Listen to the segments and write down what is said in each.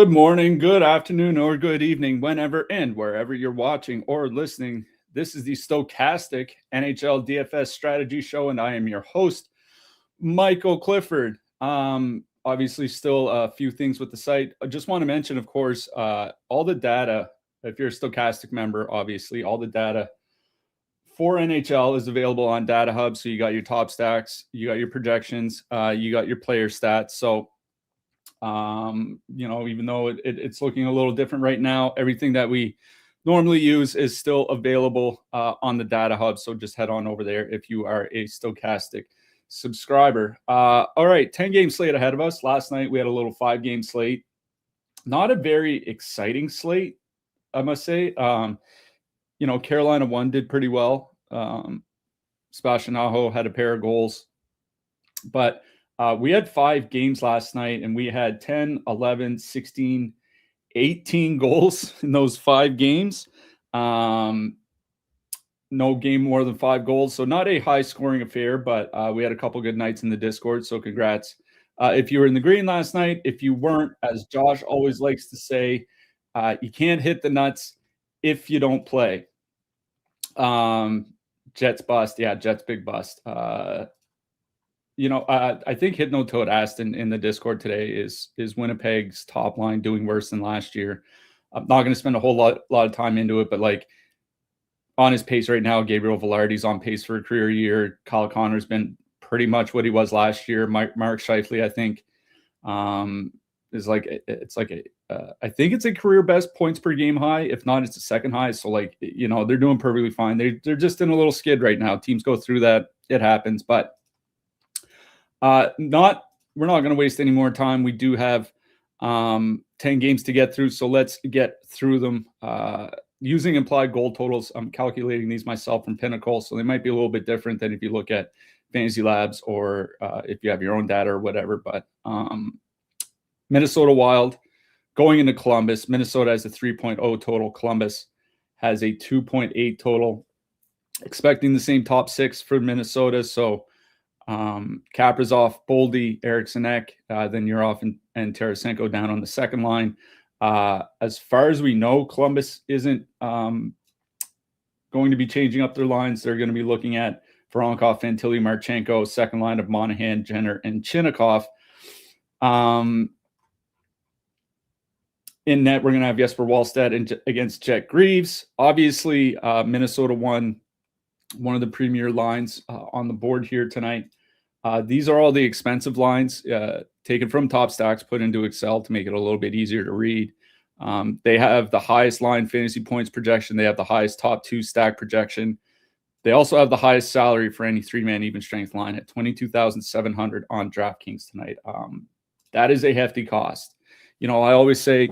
Good morning, good afternoon, or good evening, whenever and wherever you're watching or listening. This is the Stochastic NHL DFS Strategy Show, and I am your host, Michael Clifford. Obviously, still a few things with the site. I just want to mention, of course, all the data. If you're a Stochastic member, obviously, all the data for NHL is available on Data Hub. So you got your top stacks, you got your projections, you got your player stats. So even though it's looking a little different right now, everything that we normally use is still available on the Data Hub. So just head on over there if you are a Stochastic subscriber. All right, 10-game slate ahead of us. Last night we had a little 5-game slate. Not a very exciting slate, I must say. Carolina 1 did pretty well. Sebastian Aho had a pair of goals. But we had 5 games last night, and we had 10, 11, 16, 18 goals in those 5 games. No game more than 5 goals. So not a high-scoring affair, but we had a couple good nights in the Discord, so congrats. If you were in the green last night, if you weren't, as Josh always likes to say, you can't hit the nuts if you don't play. Jets bust. Yeah, Jets big bust. I think Hitno Toad asked in the Discord today, is Winnipeg's top line doing worse than last year? I'm not going to spend a whole lot of time into it, but like on his pace right now, Gabriel Velarde's on pace for a career year. Kyle Connor's been pretty much what he was last year. Mark Scheifele, I think, is I think it's a career best points per game high. If not, it's the second high. So they're doing perfectly fine. They're just in a little skid right now. Teams go through that. It happens, but we're not going to waste any more time. We do have 10 games to get through, so let's get through them. Using implied goal totals, I'm calculating these myself from Pinnacle, so they might be a little bit different than if you look at Fantasy Labs or if you have your own data or whatever. But Minnesota Wild going into Columbus. Minnesota has a 3.0 total. Columbus has a 2.8 total. Expecting the same top 6 for Minnesota, so Kaprizov, Boldy, Eriksson Ek, then Yurov and Tarasenko down on the second line. As far as we know, Columbus isn't going to be changing up their lines. They're going to be looking at Voronkov, Fantilli, Marchenko, second line of Monahan, Jenner, and Chinnikov. In net, we're going to have Jesper Wallstedt against Jet Greaves. Obviously, Minnesota won one of the premier lines on the board here tonight. These are all the expensive lines taken from Top Stacks, put into Excel to make it a little bit easier to read. They have the highest line fantasy points projection. They have the highest top 2 stack projection. They also have the highest salary for any 3-man even strength line at $22,700 on DraftKings tonight. That is a hefty cost. I always say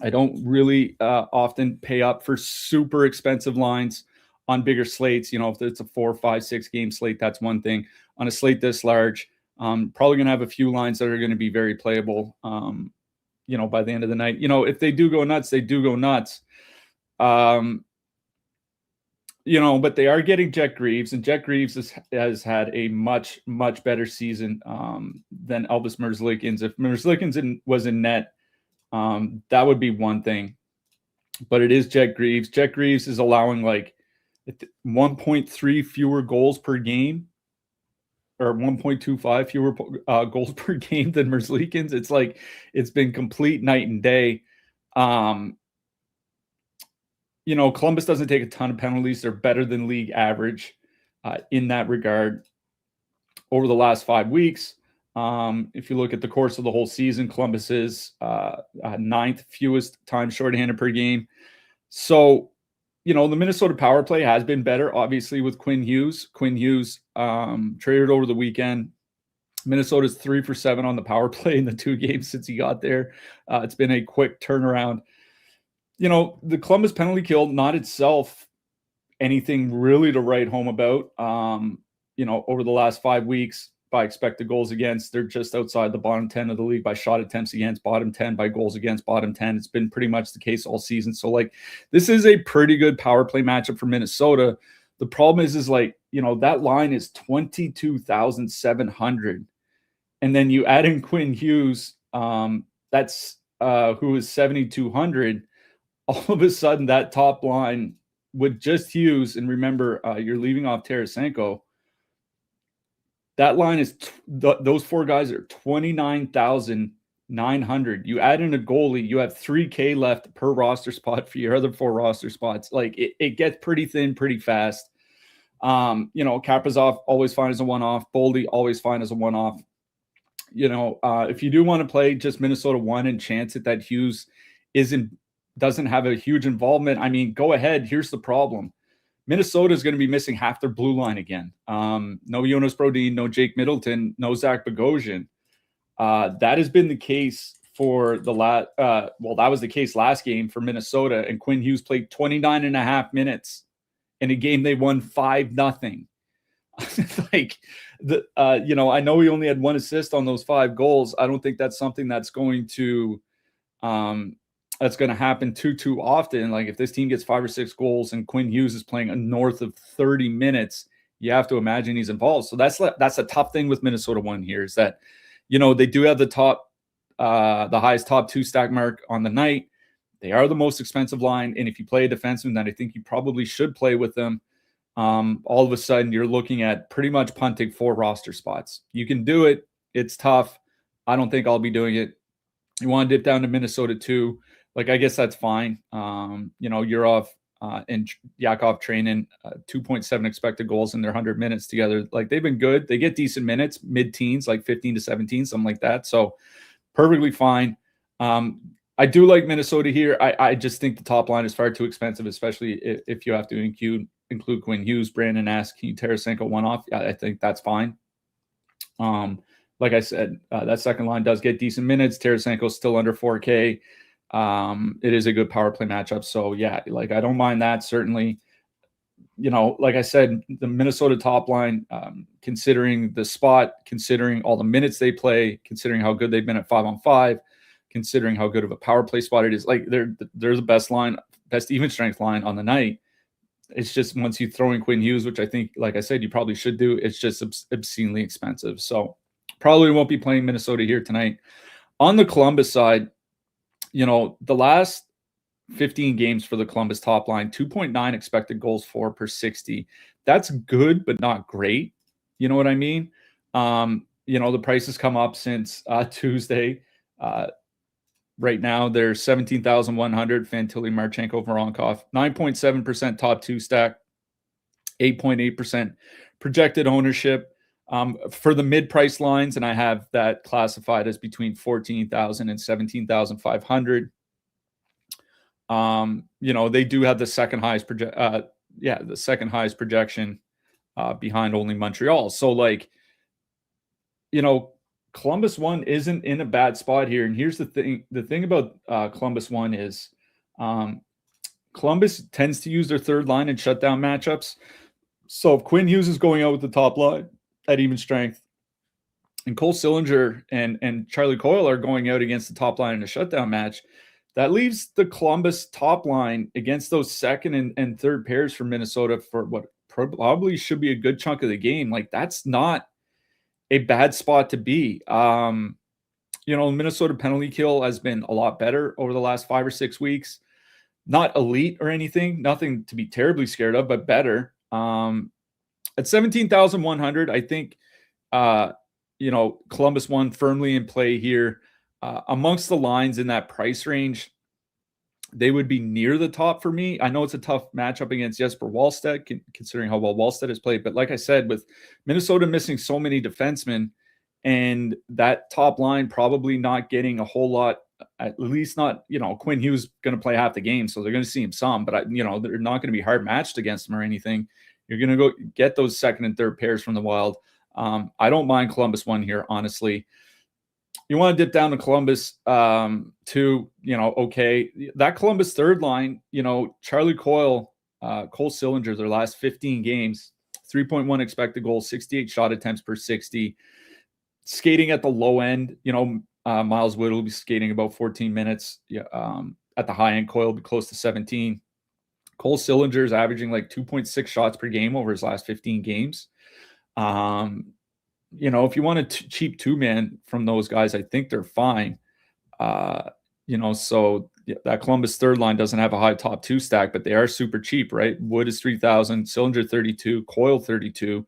I don't really often pay up for super expensive lines on bigger slates. If it's a 4, 5, 6 game slate, that's one thing. On a slate this large, probably going to have a few lines that are going to be very playable, by the end of the night. If they do go nuts, they do go nuts. But they are getting Jet Greaves, and Jet Greaves has had a much, much better season than Elvis Merzlikins. If Merzlikins was in net, that would be one thing. But it is Jet Greaves. Jet Greaves is allowing 1.3 fewer goals per game, or 1.25 fewer goals per game than Merzlikins. It's been complete night and day. Columbus doesn't take a ton of penalties. They're better than league average in that regard over the last 5 weeks. If you look at the course of the whole season, Columbus is 9th fewest times shorthanded per game. So, the Minnesota power play has been better, obviously, with Quinn Hughes. Quinn Hughes traded over the weekend. Minnesota's 3 for 7 on the power play in the 2 games since he got there. It's been a quick turnaround. The Columbus penalty kill, not itself anything really to write home about. Over the last 5 weeks, by expected goals against, they're just outside the bottom 10 of the league. By shot attempts against, bottom 10. By goals against, bottom 10. It's been pretty much the case all season. So this is a pretty good power play matchup for Minnesota. The problem is that line is 22,700, and then you add in Quinn Hughes. That's who is 7,200, all of a sudden that top line with just Hughes, and remember, you're leaving off Tarasenko. That line is those four guys are 29,900. You add in a goalie, you have 3K left per roster spot for your other four roster spots. Like it gets pretty thin pretty fast. Kaprizov always fine as a one-off. Boldy always fine as a one-off. If you do want to play just Minnesota 1 and chance it that Hughes doesn't have a huge involvement, I mean, go ahead. Here's the problem. Minnesota is going to be missing half their blue line again. No Jonas Brodin, no Jake Middleton, no Zach Bogosian. That has been the case for that was the case last game for Minnesota, and Quinn Hughes played 29 and a half minutes in a game they won 5-0. I know he only had one assist on those 5 goals. I don't think that's something that's going to happen too often. Like if this team gets 5 or 6 goals and Quinn Hughes is playing north of 30 minutes, you have to imagine he's involved. So that's a tough thing with Minnesota 1 here is that, they do have the highest top 2 stack mark on the night. They are the most expensive line. And if you play a defenseman, then I think you probably should play with them. All of a sudden you're looking at pretty much punting 4 roster spots. You can do it. It's tough. I don't think I'll be doing it. You want to dip down to Minnesota 2. Like, I guess that's fine. Yurov and Yakov training 2.7 expected goals in their 100 minutes together. Like, they've been good. They get decent minutes, mid-teens, like 15 to 17, something like that. So perfectly fine. I do like Minnesota here. I just think the top line is far too expensive, especially if you have to include Quinn Hughes. Brandon asked, can you Tarasenko one off? I think that's fine. Like I said, that second line does get decent minutes. Tarasenko's still under 4K. It is a good power play matchup. So yeah, like I don't mind that. Certainly, like I said, the Minnesota top line, considering the spot, considering all the minutes they play, considering how good they've been at 5-on-5, considering how good of a power play spot it is, like they're the best even strength line on the night. It's just once you throw in Quinn Hughes, which I think, like I said, you probably should do, it's just obscenely expensive. So probably won't be playing Minnesota here tonight. On the Columbus side, the last 15 games for the Columbus top line, 2.9 expected goals for per 60. That's good, but not great. You know what I mean? The price has come up since Tuesday. Right now, they're 17,100. Fantilli, Marchenko, Voronkov, 9.7% top 2 stack, 8.8% projected ownership. For the mid-price lines, and I have that classified as between 14,000 and 17,500. They do have the second highest projection behind only Montreal. So Columbus 1 isn't in a bad spot here. And here's the thing. The thing about Columbus 1 is Columbus tends to use their third line in shutdown matchups. So if Quinn Hughes is going out with the top line at even strength, and Cole Sillinger and Charlie Coyle are going out against the top line in a shutdown match, that leaves the Columbus top line against those second and third pairs for Minnesota for what probably should be a good chunk of the game. Like, that's not a bad spot to be. Minnesota penalty kill has been a lot better over the last 5 or 6 weeks. Not elite or anything, nothing to be terribly scared of, but better. At 17,100, I think, Columbus 1 firmly in play here. Amongst the lines in that price range, they would be near the top for me. I know it's a tough matchup against Jesper Wallstedt, considering how well Wallstedt has played. But like I said, with Minnesota missing so many defensemen and that top line probably not getting a whole lot, at least not, Quinn Hughes going to play half the game, so they're going to see him some. But, they're not going to be hard matched against him or anything. You're going to go get those second and third pairs from the Wild. I don't mind Columbus 1 here, honestly. You want to dip down to Columbus 2, okay. That Columbus third line, Charlie Coyle, Cole Sillinger, their last 15 games, 3.1 expected goals, 68 shot attempts per 60. Skating at the low end, Miles Wood will be skating about 14 minutes. At the high end, Coyle will be close to 17. Cole Sillinger is averaging like 2.6 shots per game over his last 15 games. If you want a cheap 2-man from those guys, I think they're fine. So that Columbus third line doesn't have a high top two stack, but they are super cheap, right? Wood is 3,000, Cylinder 32, Coil 32.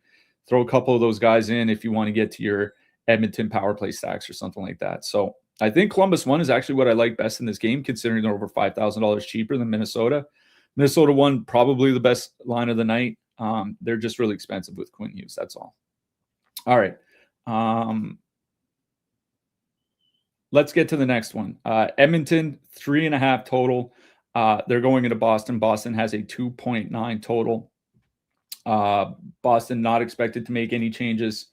Throw a couple of those guys in if you want to get to your Edmonton power play stacks or something like that. So I think Columbus 1 is actually what I like best in this game, considering they're over $5,000 cheaper than Minnesota. Minnesota 1, probably the best line of the night. They're just really expensive with Quinn Hughes. That's all. All right. Let's get to the next one. Edmonton, 3.5 total. They're going into Boston. Boston has a 2.9 total. Boston not expected to make any changes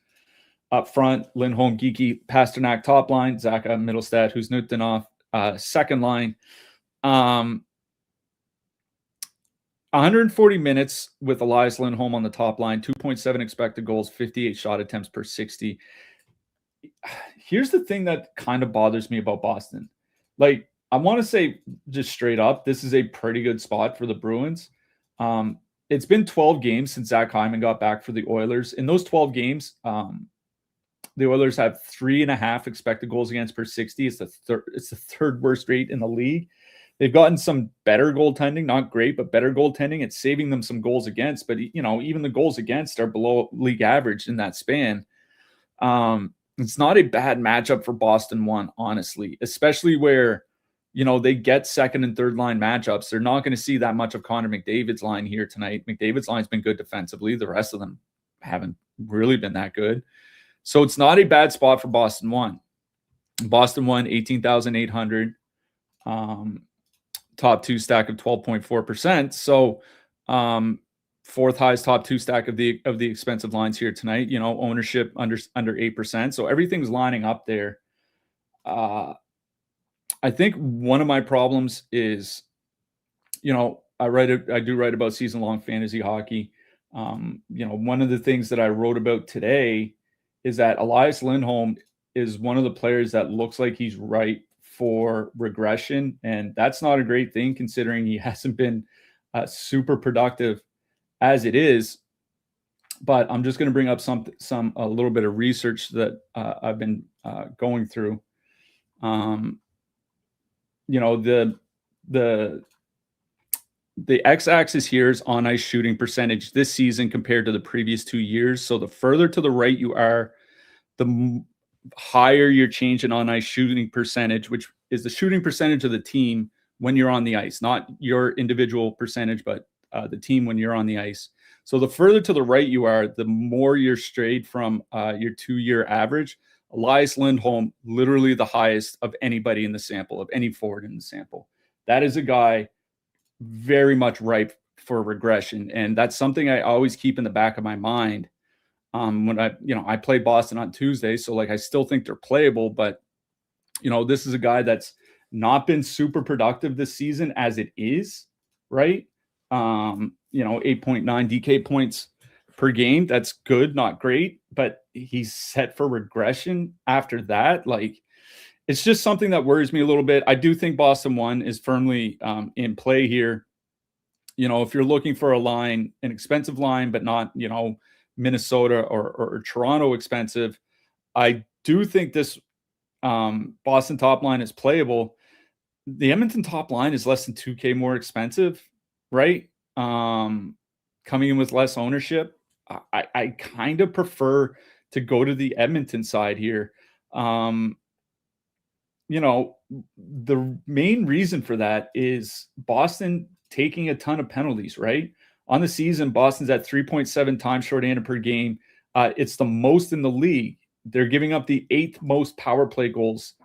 up front. Lindholm, Geeky, Pasternak top line. Zaka, Middlestad, who's Nutinov, second line. 140 minutes with Elias Lindholm on the top line. 2.7 expected goals, 58 shot attempts per 60. Here's the thing that kind of bothers me about Boston. Like, I want to say just straight up, this is a pretty good spot for the Bruins. It's been 12 games since Zach Hyman got back for the Oilers. In those 12 games, the Oilers have 3.5 expected goals against per 60. It's the third worst rate in the league. They've gotten some better goaltending, not great, but better goaltending. It's saving them some goals against, but even the goals against are below league average in that span. It's not a bad matchup for Boston 1, honestly, especially where, they get second and third line matchups. They're not going to see that much of Connor McDavid's line here tonight. McDavid's line's been good defensively. The rest of them haven't really been that good. So it's not a bad spot for Boston 1. Boston 1, 18,800. Top two stack of 12.4%. So fourth highest top two stack of the expensive lines here tonight. Ownership under 8%. So everything's lining up there. I think one of my problems is, I do write about season-long fantasy hockey. One of the things that I wrote about today is that Elias Lindholm is one of the players that looks like he's ripe for regression, and that's not a great thing considering he hasn't been super productive as it is. But I'm just going to bring up a little bit of research that I've been going through. The x-axis here is on ice shooting percentage this season compared to the previous 2 years. So the further to the right you are, the higher you're changing on ice shooting percentage, which is the shooting percentage of the team when you're on the ice, not your individual percentage, but the team when you're on the ice. So the further to the right you are, the more you're strayed from your 2-year average. Elias Lindholm, literally the highest of anybody in the sample, of any forward in the sample. That is a guy very much ripe for regression. And that's something I always keep in the back of my mind. When I played Boston on Tuesday, so I still think they're playable, but this is a guy that's not been super productive this season as it is, right? 8.9 DK points per game. That's good, not great, but he's set for regression after that. It's just something that worries me a little bit. I do think Boston 1 is firmly in play here. If you're looking for a line, an expensive line, but not, Minnesota or Toronto expensive, I do think this Boston top line is playable. The Edmonton top line is less than 2K more expensive, right? Coming in with less ownership. I kind of prefer to go to the Edmonton side here. The main reason for that is Boston taking a ton of penalties, right? On the season, Boston's at 3.7 times shorthanded per game. It's the most in the league. They're giving up the 8th most power play goals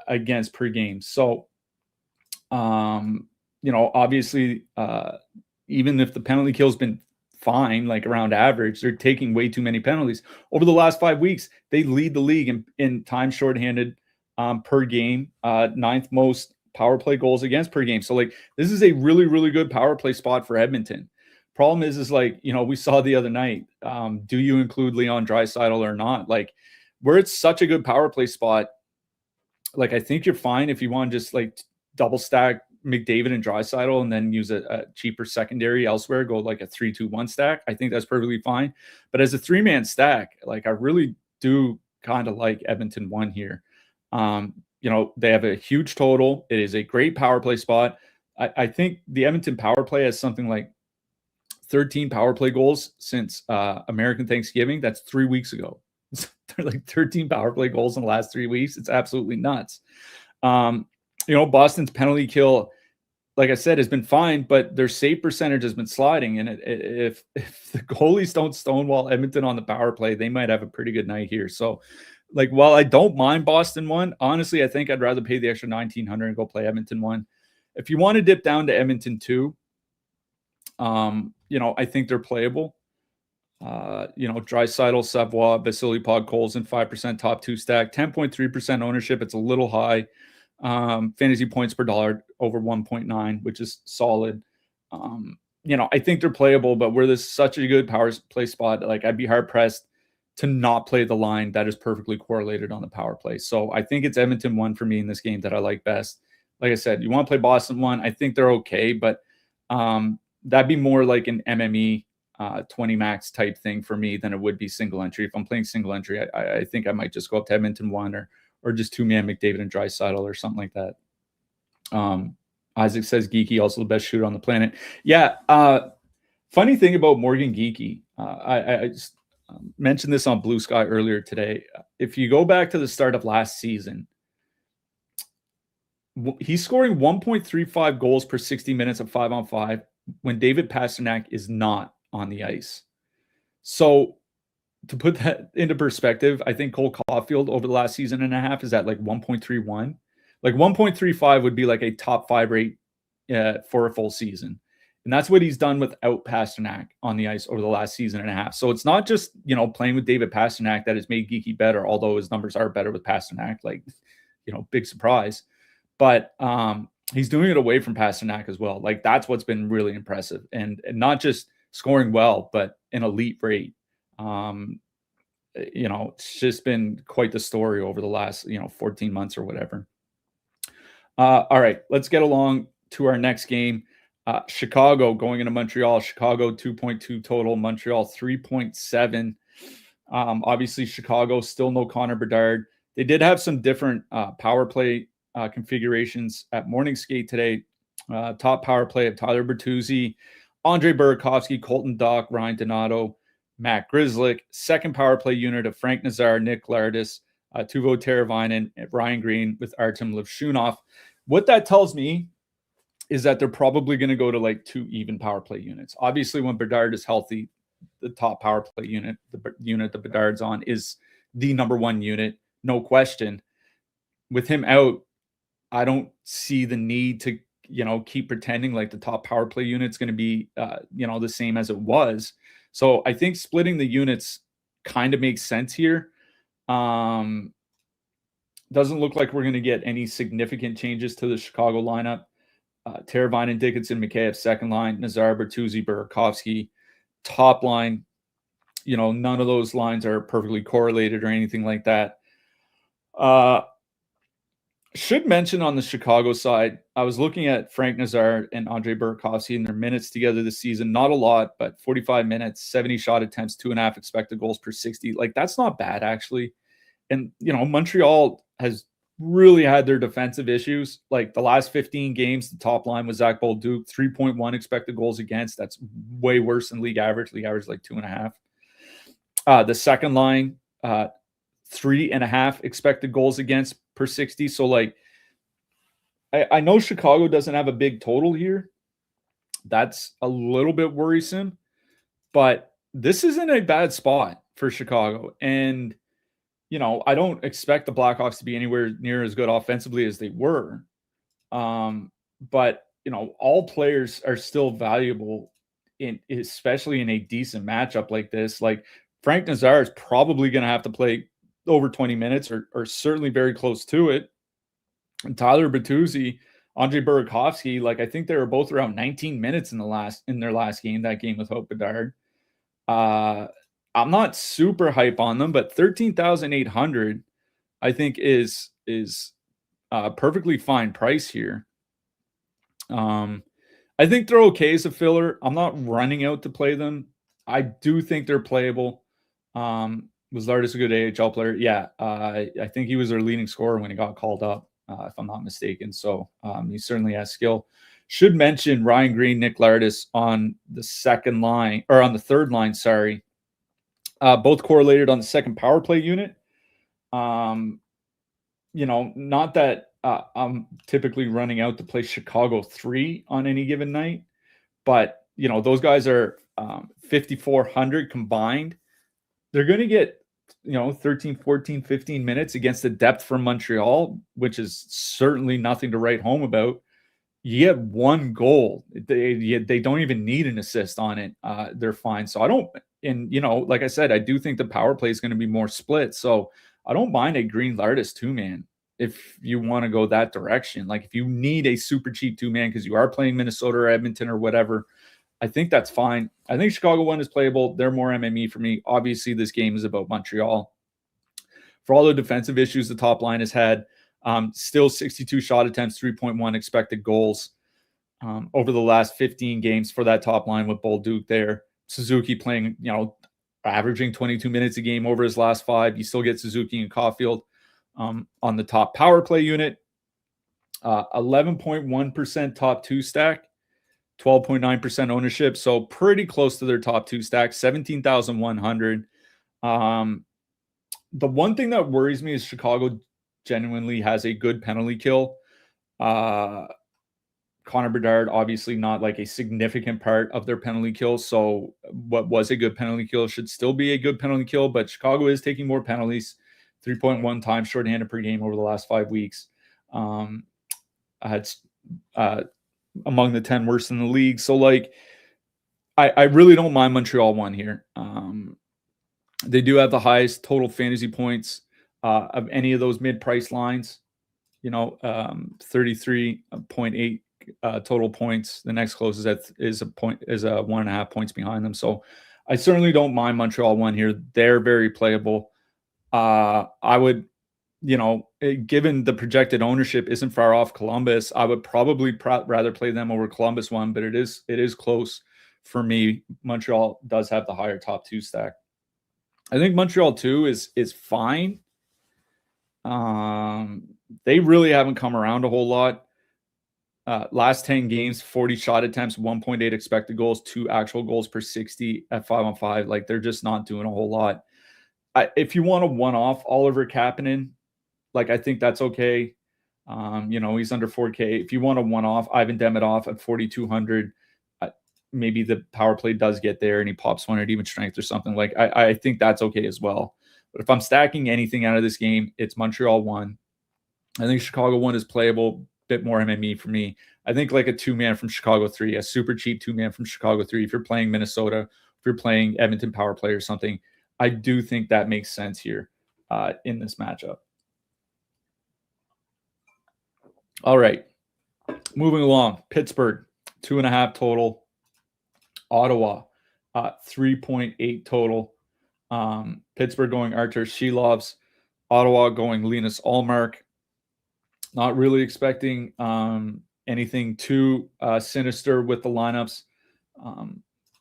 against per game. So, obviously, even if the penalty kill's been fine, around average, they're taking way too many penalties. Over the last 5 weeks, they lead the league in time shorthanded per game, 9th most power play goals against per game. So this is a really, really good power play spot for Edmonton. Problem is we saw the other night, do you include Leon Draisaitl or not? Where it's such a good power play spot, I think you're fine if you want to just double stack McDavid and Draisaitl and then use a cheaper secondary elsewhere, go a 3-2-1 stack. I think that's perfectly fine. But as a 3-man stack, I really do kind of like Edmonton 1 here. they have a huge total. It is a great power play spot. I think the Edmonton power play has something like 13 power play goals since American Thanksgiving. That's 3 weeks ago. They're like 13 power play goals in the last 3 weeks. It's absolutely nuts. Boston's penalty kill, like I said, has been fine, but their save percentage has been sliding. And if the goalies don't stonewall Edmonton on the power play, they might have a pretty good night here. So, while I don't mind Boston 1, honestly, I think I'd rather pay the extra $1,900 and go play Edmonton 1. If you want to dip down to Edmonton 2, I think they're playable. Draisaitl, Savoie, Vasily Podkolzin, 5% top 2 stack, 10.3% ownership. It's a little high. Fantasy points per dollar over 1.9, which is solid. I think they're playable, but where there's such a good power play spot, I'd be hard pressed to not play the line that is perfectly correlated on the power play. So I think it's Edmonton 1 for me in this game that I like best. Like I said, you want to play Boston 1. I think they're okay, but that'd be more like an MME 20 max type thing for me than it would be single entry. If I'm playing single entry, I think I might just go up to Edmonton 1 or just 2-man McDavid and Draisaitl or something like that. Isaac says Geeky also the best shooter on the planet. Yeah. Funny thing about Morgan Geeky, I just mentioned this on Blue Sky earlier today. If you go back to the start of last season, he's scoring 1.35 goals per 60 minutes of 5-on-5 when David Pastrnak is not on the ice. So to put that into perspective, I think Cole Caulfield over the last season and a half is at 1.31. 1.35 would be a top 5 rate for a full season. And that's what he's done without Pastrnak on the ice over the last season and a half. So it's not just, playing with David Pastrnak that has made Geeky better, although his numbers are better with Pastrnak, big surprise. But he's doing it away from Pastrnak as well. That's what's been really impressive. And not just scoring well, but an elite rate. It's just been quite the story over the last, 14 months or whatever. All right, let's get along to our next game. Chicago going into Montreal. Chicago 2.2 total. Montreal 3.7. Obviously, Chicago still no Connor Bedard. They did have some different power play configurations at morning skate today. Top power play of Tyler Bertuzzi, Andre Burakovsky, Colton Dach, Ryan Donato, Matt Grzelcyk. Second power play unit of Frank Nazar, Nick Lardis, Teuvo Teravainen, Ryan Green with Artem Levshunov. What that tells me is that they're probably going to go to 2 even power play units. Obviously, when Bedard is healthy, the top power play unit, the unit that Bedard's on, is the number 1 unit, no question. With him out, I don't see the need to, keep pretending like the top power play unit's going to be, the same as it was. So I think splitting the units kind of makes sense here. Doesn't look like we're going to get any significant changes to the Chicago lineup. Teravainen, Dickinson, Mikheyev, second line, Nazar, Bertuzzi, Burakovsky, top line. None of those lines are perfectly correlated or anything like that. Should mention on the Chicago side, I was looking at Frank Nazar and Andre Burakovsky in their minutes together this season. Not a lot, but 45 minutes, 70 shot attempts, 2.5 expected goals per 60. That's not bad, actually. And, Montreal has really had their defensive issues. The last 15 games, the top line was Zach Bolduc, 3.1 expected goals against. That's way worse than league average. League average 2.5. The second line, 3.5 expected goals against per 60. So I know Chicago doesn't have a big total here. That's a little bit worrisome, but this isn't a bad spot for Chicago. And, I don't expect the Blackhawks to be anywhere near as good offensively as they were. But, all players are still valuable especially in a decent matchup like this. Frank Nazar is probably going to have to play over 20 minutes or certainly very close to it. And Tyler Bertuzzi, Andre Burakovsky, I think they were both around 19 minutes in their last game, that game with Hope Bedard. I'm not super hype on them, but 13,800 I think is perfectly fine price here. I think they're okay as a filler. I'm not running out to play them. I do think they're playable. Was Lardis a good AHL player? Yeah. I think he was their leading scorer when he got called up. if I'm not mistaken. So he certainly has skill. Should mention Ryan Green, Nick Lardis on the second line, or on the third line, sorry. Both correlated on the second power play unit. Not that I'm typically running out to play Chicago 3 on any given night, but, those guys are 5,400 combined. They're going to get, 13, 14, 15 minutes against the depth from Montreal, which is certainly nothing to write home about. You get one goal. They don't even need an assist on it. They're fine. So like I said, I do think the power play is going to be more split. So I don't mind a Green Lardis 2-man if you want to go that direction. Like if you need a super cheap 2-man because you are playing Minnesota or Edmonton or whatever, I think that's fine. I think Chicago 1 is playable. They're more MME for me. Obviously, this game is about Montreal. For all the defensive issues the top line has had, still 62 shot attempts, 3.1 expected goals over the last 15 games for that top line with Bolduc there. Suzuki playing, averaging 22 minutes a game over his last 5. You still get Suzuki and Caulfield on the top power play unit. 11.1% top 2 stack, 12.9% ownership. So pretty close to their top 2 stack, 17,100. The one thing that worries me is Chicago genuinely has a good penalty kill. Connor Bedard, obviously not like a significant part of their penalty kill. So what was a good penalty kill should still be a good penalty kill, but Chicago is taking more penalties, 3.1 times shorthanded per game over the last 5 weeks. I had among the 10 worst in the league. So like, I really don't mind Montreal 1 here. They do have the highest total fantasy points of any of those mid-price lines, 33.8 total points. The next closest is 1.5 points behind them. So I certainly don't mind Montreal 1 here. They're very playable. I would, given the projected ownership isn't far off Columbus, I would probably rather play them over Columbus 1, but it is close for me. Montreal does have the higher top 2 stack. I think Montreal 2 is fine. They really haven't come around a whole lot. Last 10 games, 40 shot attempts, 1.8 expected goals, 2 actual goals per 60 at 5-on-5. Like they're just not doing a whole lot. If you want a one-off Oliver Kapanen, like I think that's okay. He's under 4K. If you want a one-off Ivan Demidov at 4,200, maybe the power play does get there and he pops one at even strength or something. Like I think that's okay as well. But if I'm stacking anything out of this game, it's Montreal 1. I think Chicago 1 is playable, bit more MME for me. I think like a 2-man from Chicago 3, a super cheap 2-man from Chicago 3. If you're playing Minnesota, if you're playing Edmonton power play or something, I do think that makes sense here in this matchup. All right, moving along. Pittsburgh, 2.5 total. Ottawa, 3.8 total. Pittsburgh going Artur Shilovs. Ottawa going Linus Ullmark. Not really expecting anything too sinister with the lineups.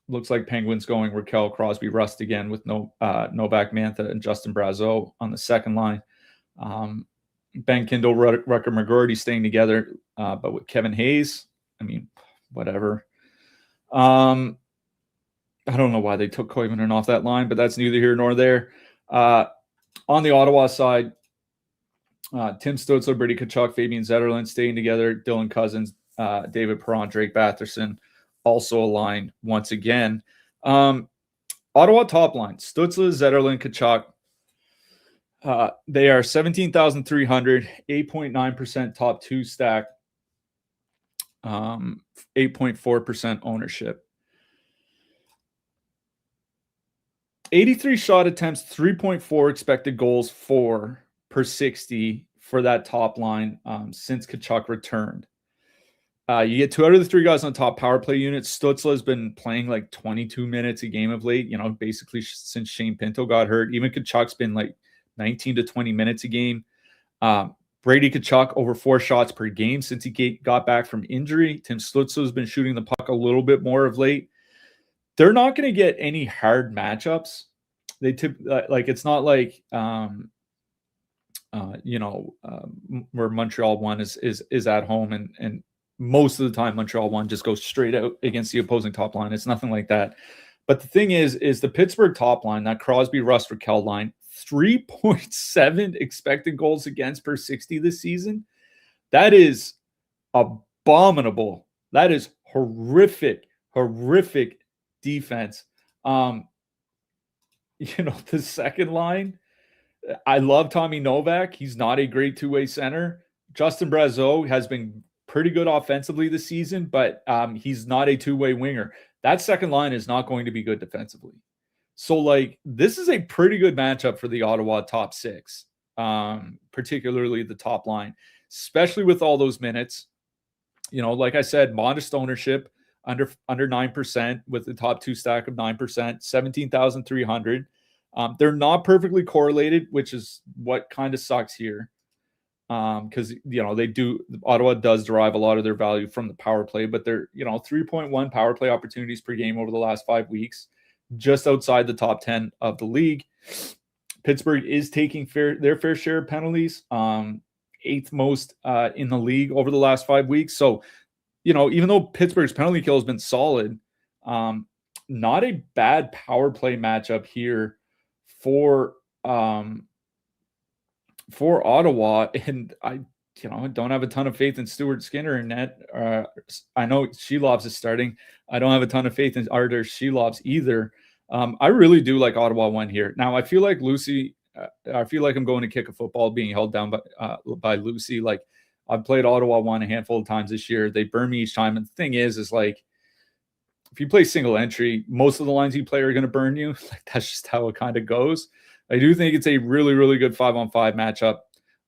Looks like Penguins going Raquel, Crosby, Rust again with Novak Mantha and Justin Brazeau on the second line. Ben Kindle, Rucker McGroarty staying together, but with Kevin Hayes, whatever. I don't know why they took Koivunen off that line, but that's neither here nor there. On the Ottawa side, Tim Stützle, Brady Tkachuk, Fabian Zetterlund staying together, Dylan Cousins, David Perron, Drake Batherson also aligned once again. Ottawa top line, Stützle, Zetterlund, Tkachuk. They are 17,300, 8.9% top 2 stack, 8.4% ownership. 83 shot attempts, 3.4 expected goals for per 60 for that top line since Tkachuk returned. You get 2 out of the 3 guys on top power play unit. Stützle has been playing like 22 minutes a game of late, basically since Shane Pinto got hurt. Even Tkachuk's been like 19 to 20 minutes a game. Brady Tkachuk over 4 shots per game since he got back from injury. Tim Stützle has been shooting the puck a little bit more of late. They're not going to get any hard matchups. It's not like where Montreal won is at home, and most of the time Montreal won just goes straight out against the opposing top line. It's nothing like that. But the thing is the Pittsburgh top line, that Crosby, Rust, Raquel line, 3.7 expected goals against per 60 this season. That is abominable. That is horrific defense. The second line, I love Tommy Novak. He's not a great two-way center. Justin Brazeau has been pretty good offensively this season, but he's not a two-way winger. That second line is not going to be good defensively. So, this is a pretty good matchup for the Ottawa top six, particularly the top line, especially with all those minutes. Like I said, modest ownership, under 9% with the top two stack of 9%, 17,300. They're not perfectly correlated, which is what kind of sucks here. Because Ottawa does derive a lot of their value from the power play, but they're 3.1 power play opportunities per game over the last 5 weeks, just outside the top 10 of the league. Pittsburgh is taking their fair share of penalties, 8th most in the league over the last 5 weeks. So, even though Pittsburgh's penalty kill has been solid, not a bad power play matchup here for Ottawa. And I don't have a ton of faith in Stuart Skinner in net. I know Shelovs is starting. I don't have a ton of faith in Artur Shelovs either. I really do like Ottawa one here. Now, I feel like I feel like I'm going to kick a football being held down by Lucy. I've played Ottawa one a handful of times this year. They burn me each time. And the thing is if you play single entry, most of the lines you play are going to burn you. That's just how it kind of goes. I do think it's a really, really good 5-on-5 matchup.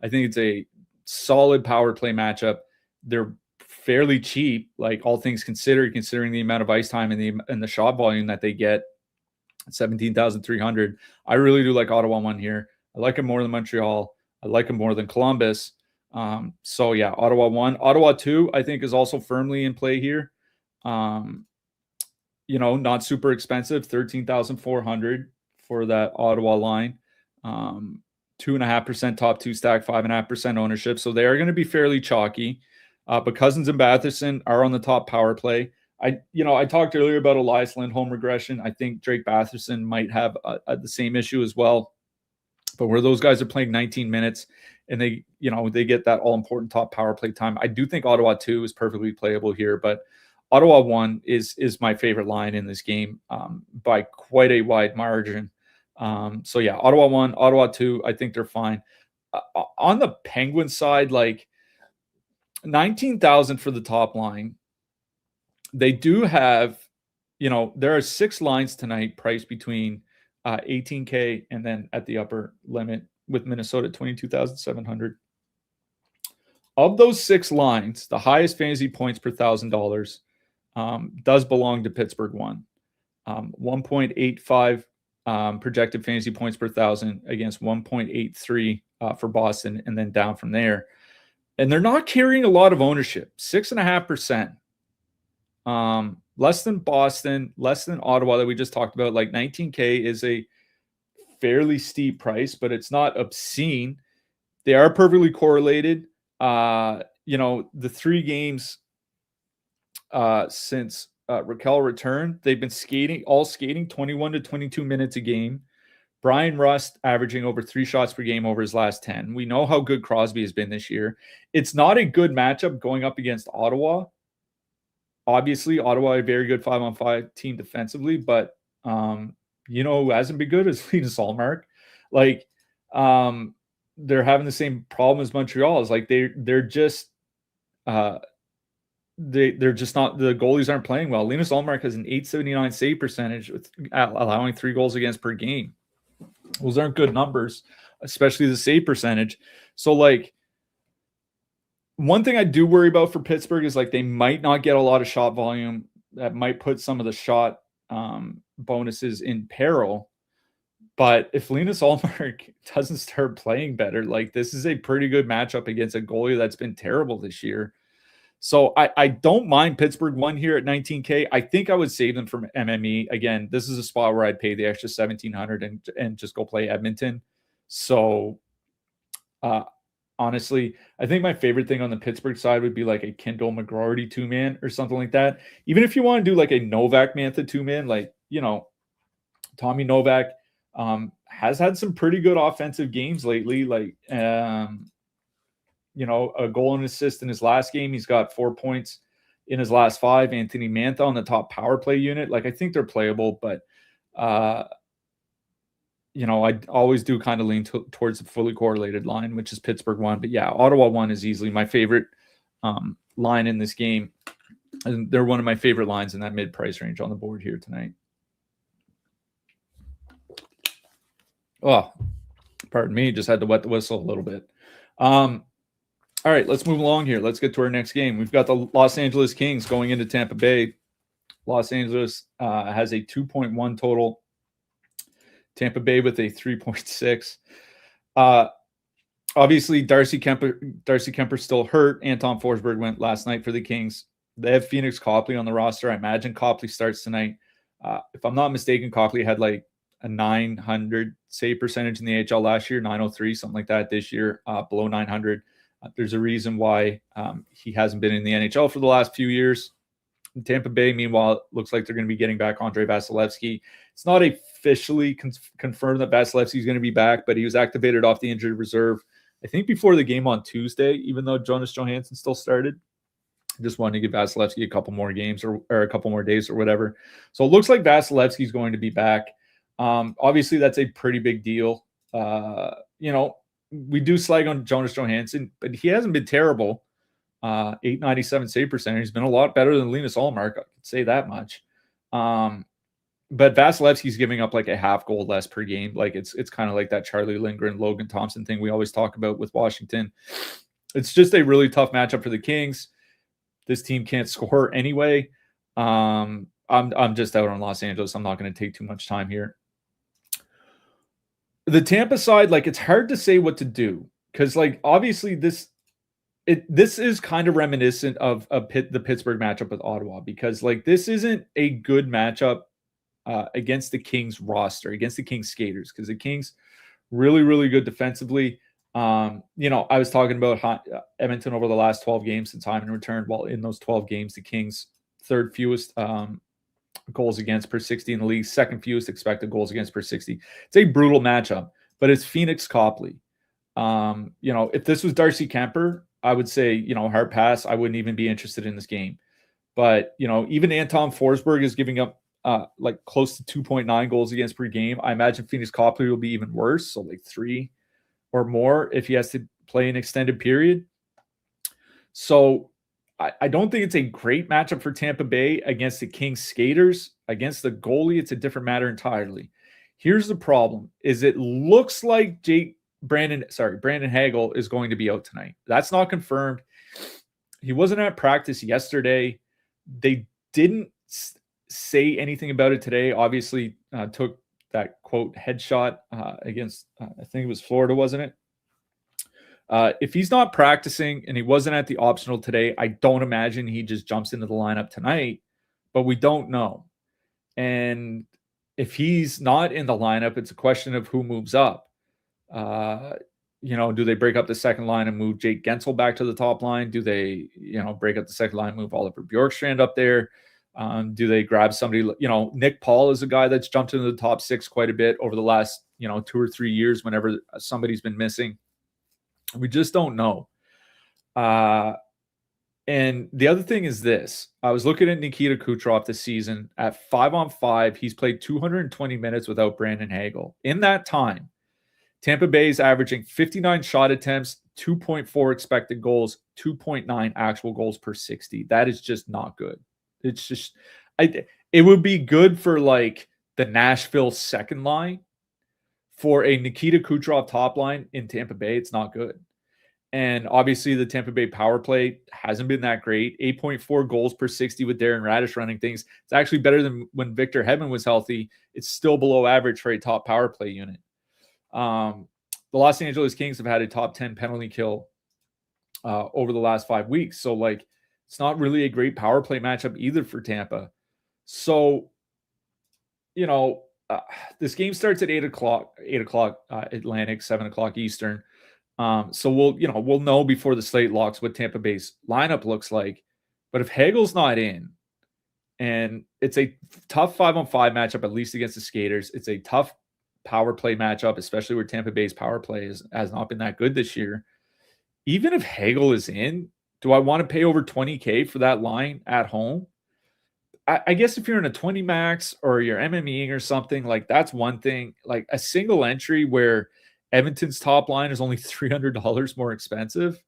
I think it's a solid power play matchup. They're fairly cheap, all things considered, considering the amount of ice time and the shot volume that they get. 17,300. I really do like Ottawa one here. I like them more than Montreal. I like them more than Columbus. Ottawa 1. Ottawa 2, I think, is also firmly in play here. Not super expensive, 13,400 for that Ottawa line. 2.5% top two stack, 5.5% ownership. So they are going to be fairly chalky. But Cousins and Batherson are on the top power play. I talked earlier about Elias Lindholm regression. I think Drake Batherson might have the same issue as well. But where those guys are playing 19 minutes and they get that all-important top power play time, I do think Ottawa 2 is perfectly playable here. But Ottawa 1 is my favorite line in this game by quite a wide margin. Ottawa 1, Ottawa 2, I think they're fine. On the Penguin side, 19,000 for the top line. They do have, there are 6 lines tonight priced between $18K and then at the upper limit with Minnesota 22,700. Of those 6 lines, the highest fantasy points per $1,000 does belong to Pittsburgh 1. 1.85 projected fantasy points per 1,000 against 1.83 for Boston, and then down from there. And they're not carrying a lot of ownership, 6.5%. Less than Boston, less than Ottawa that we just talked about. 19K is a fairly steep price, but it's not obscene. They are perfectly correlated. The 3 games since Raquel returned, they've been skating 21 to 22 minutes a game. Brian Rust averaging over 3 shots per game over his last 10. We know how good Crosby has been this year. It's not a good matchup going up against Ottawa. Obviously, Ottawa a very good 5-on-5 team defensively, but who hasn't been good is Linus Ullmark. They're having the same problem as Montreal. Is they're just they're just not, the goalies aren't playing well. Linus Ullmark has an .879 save percentage with allowing 3 goals against per game. Those aren't good numbers, especially the save percentage. So one thing I do worry about for Pittsburgh is they might not get a lot of shot volume. That might put some of the shot bonuses in peril. But if Linus Ullmark doesn't start playing better, this is a pretty good matchup against a goalie that's been terrible this year. So I don't mind Pittsburgh 1 here at 19K. I think I would save them from MME. Again, this is a spot where I'd pay the extra $1,700 and just go play Edmonton. So Honestly, I think my favorite thing on the Pittsburgh side would be like a Kendall McGroarty 2-man or something like that. Even if you want to do like a Novak Mantha 2-man, like, Tommy Novak has had some pretty good offensive games lately. Like, a goal and assist in his last game. He's got 4 points in his last 5. Anthony Mantha on the top power play unit. Like, I think they're playable, but I always do kind of lean towards the fully correlated line, which is Pittsburgh 1. But yeah, Ottawa 1 is easily my favorite line in this game. And they're one of my favorite lines in that mid-price range on the board here tonight. Oh, pardon me. Just had to wet the whistle a little bit. All right, let's move along here. Let's get to our next game. We've got the Los Angeles Kings going into Tampa Bay. Los Angeles has a 2.1 total. Tampa Bay with a 3.6. Obviously, Darcy Kemper still hurt. Anton Forsberg went last night for the Kings. They have Phoenix Copley on the roster. I imagine Copley starts tonight. If I'm not mistaken, Copley had like a 900 save percentage in the AHL last year, 903, something like that this year, below 900. There's a reason why he hasn't been in the NHL for the last few years. In Tampa Bay, meanwhile, it looks like they're going to be getting back Andrei Vasilevskiy. It's not officially confirmed that Vasilevskiy is going to be back, but he was activated off the injured reserve, I think, before the game on Tuesday, even though Jonas Johansson still started. I just wanted to give Vasilevskiy a couple more games or a couple more days or whatever. So it looks like Vasilevskiy is going to be back. Obviously, that's a pretty big deal. We do slag on Jonas Johansson, but he hasn't been terrible. 897 save percentage. He's been a lot better than Linus Ullmark. I could say that much. But Vasilevsky's giving up like a half goal less per game. Like it's kind of like that Charlie Lindgren, Logan Thompson thing we always talk about with Washington. It's just a really tough matchup for the Kings. This team can't score anyway. I'm just out on Los Angeles. I'm not going to take too much time here. The Tampa side, like, it's hard to say what to do because, like, obviously this is kind of reminiscent of the Pittsburgh matchup with Ottawa because, like, this isn't a good matchup against the Kings roster, against the Kings skaters, because the Kings really, really good defensively. I was talking about Edmonton over the last 12 games since Hyman returned. Well, in those 12 games, the Kings third fewest goals against per 60 in the league, second fewest expected goals against per 60. It's a brutal matchup, but it's Phoenix Copley. If this was Darcy Kemper, I would say, hard pass. I wouldn't even be interested in this game. But, even Anton Forsberg is giving up like close to 2.9 goals against per game. I imagine Phoenix Copley will be even worse. So like 3 or more if he has to play an extended period. So I don't think it's a great matchup for Tampa Bay against the Kings skaters. Against the goalie, it's a different matter entirely. Here's the problem, is it looks like Brandon Hagel is going to be out tonight. That's not confirmed. He wasn't at practice yesterday. They didn't say anything about it today. Obviously, took that, quote, headshot against, I think it was Florida, wasn't it? If he's not practicing and he wasn't at the optional today, I don't imagine he just jumps into the lineup tonight, but we don't know. And if he's not in the lineup, it's a question of who moves up. Do they break up the second line and move Jake Gensel back to the top line? Do they, break up the second line, move Oliver Bjorkstrand up there? Do they grab somebody? Nick Paul is a guy that's jumped into the top 6 quite a bit over the last, 2 or 3 years whenever somebody's been missing. We just don't know. And the other thing is this. I was looking at Nikita Kucherov this season. At 5-on-5, he's played 220 minutes without Brandon Hagel. In that time, Tampa Bay is averaging 59 shot attempts, 2.4 expected goals, 2.9 actual goals per 60. That is just not good. It's just, it would be good for like the Nashville second line. For a Nikita Kucherov top line in Tampa Bay, it's not good. And obviously the Tampa Bay power play hasn't been that great. 8.4 goals per 60 with Darren Radish running things. It's actually better than when Victor Hedman was healthy. It's still below average for a top power play unit. The Los Angeles Kings have had a top 10 penalty kill over the last 5 weeks. So, like, it's not really a great power play matchup either for Tampa. So, this game starts at 8 o'clock Atlantic, 7 o'clock Eastern. So we'll know before the slate locks what Tampa Bay's lineup looks like. But if Hagel's not in, and it's a tough 5-on-5 matchup, at least against the Skaters, it's a tough power play matchup, especially where Tampa Bay's power play has not been that good this year. Even if Hagel is in, do I want to pay over 20K for that line at home? I guess if you're in a 20 max or you're MMEing or something, like that's one thing. Like a single entry where Edmonton's top line is only $300 more expensive,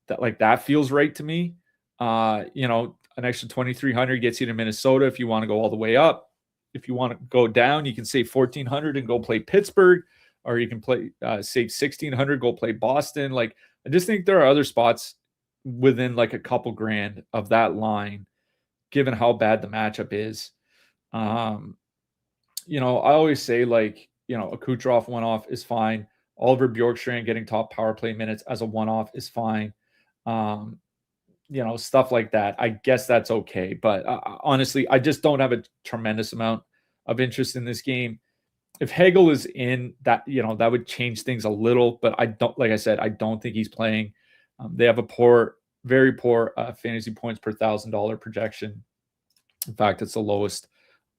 that feels right to me. An extra 2,300 gets you to Minnesota if you want to go all the way up. If you want to go down, you can save 1,400 and go play Pittsburgh, or you can save 1,600, go play Boston. Like I just think there are other spots within like a couple grand of that line, given how bad the matchup is. I always say a Kucherov one-off is fine. Oliver Bjorkstrand getting top power play minutes as a one-off is fine. Stuff like that. I guess that's okay. But honestly, I just don't have a tremendous amount of interest in this game. If Hagel is in, that would change things a little, but I don't, like I said, I don't think he's playing. They have a very poor fantasy points per $1,000 projection. In fact, it's the lowest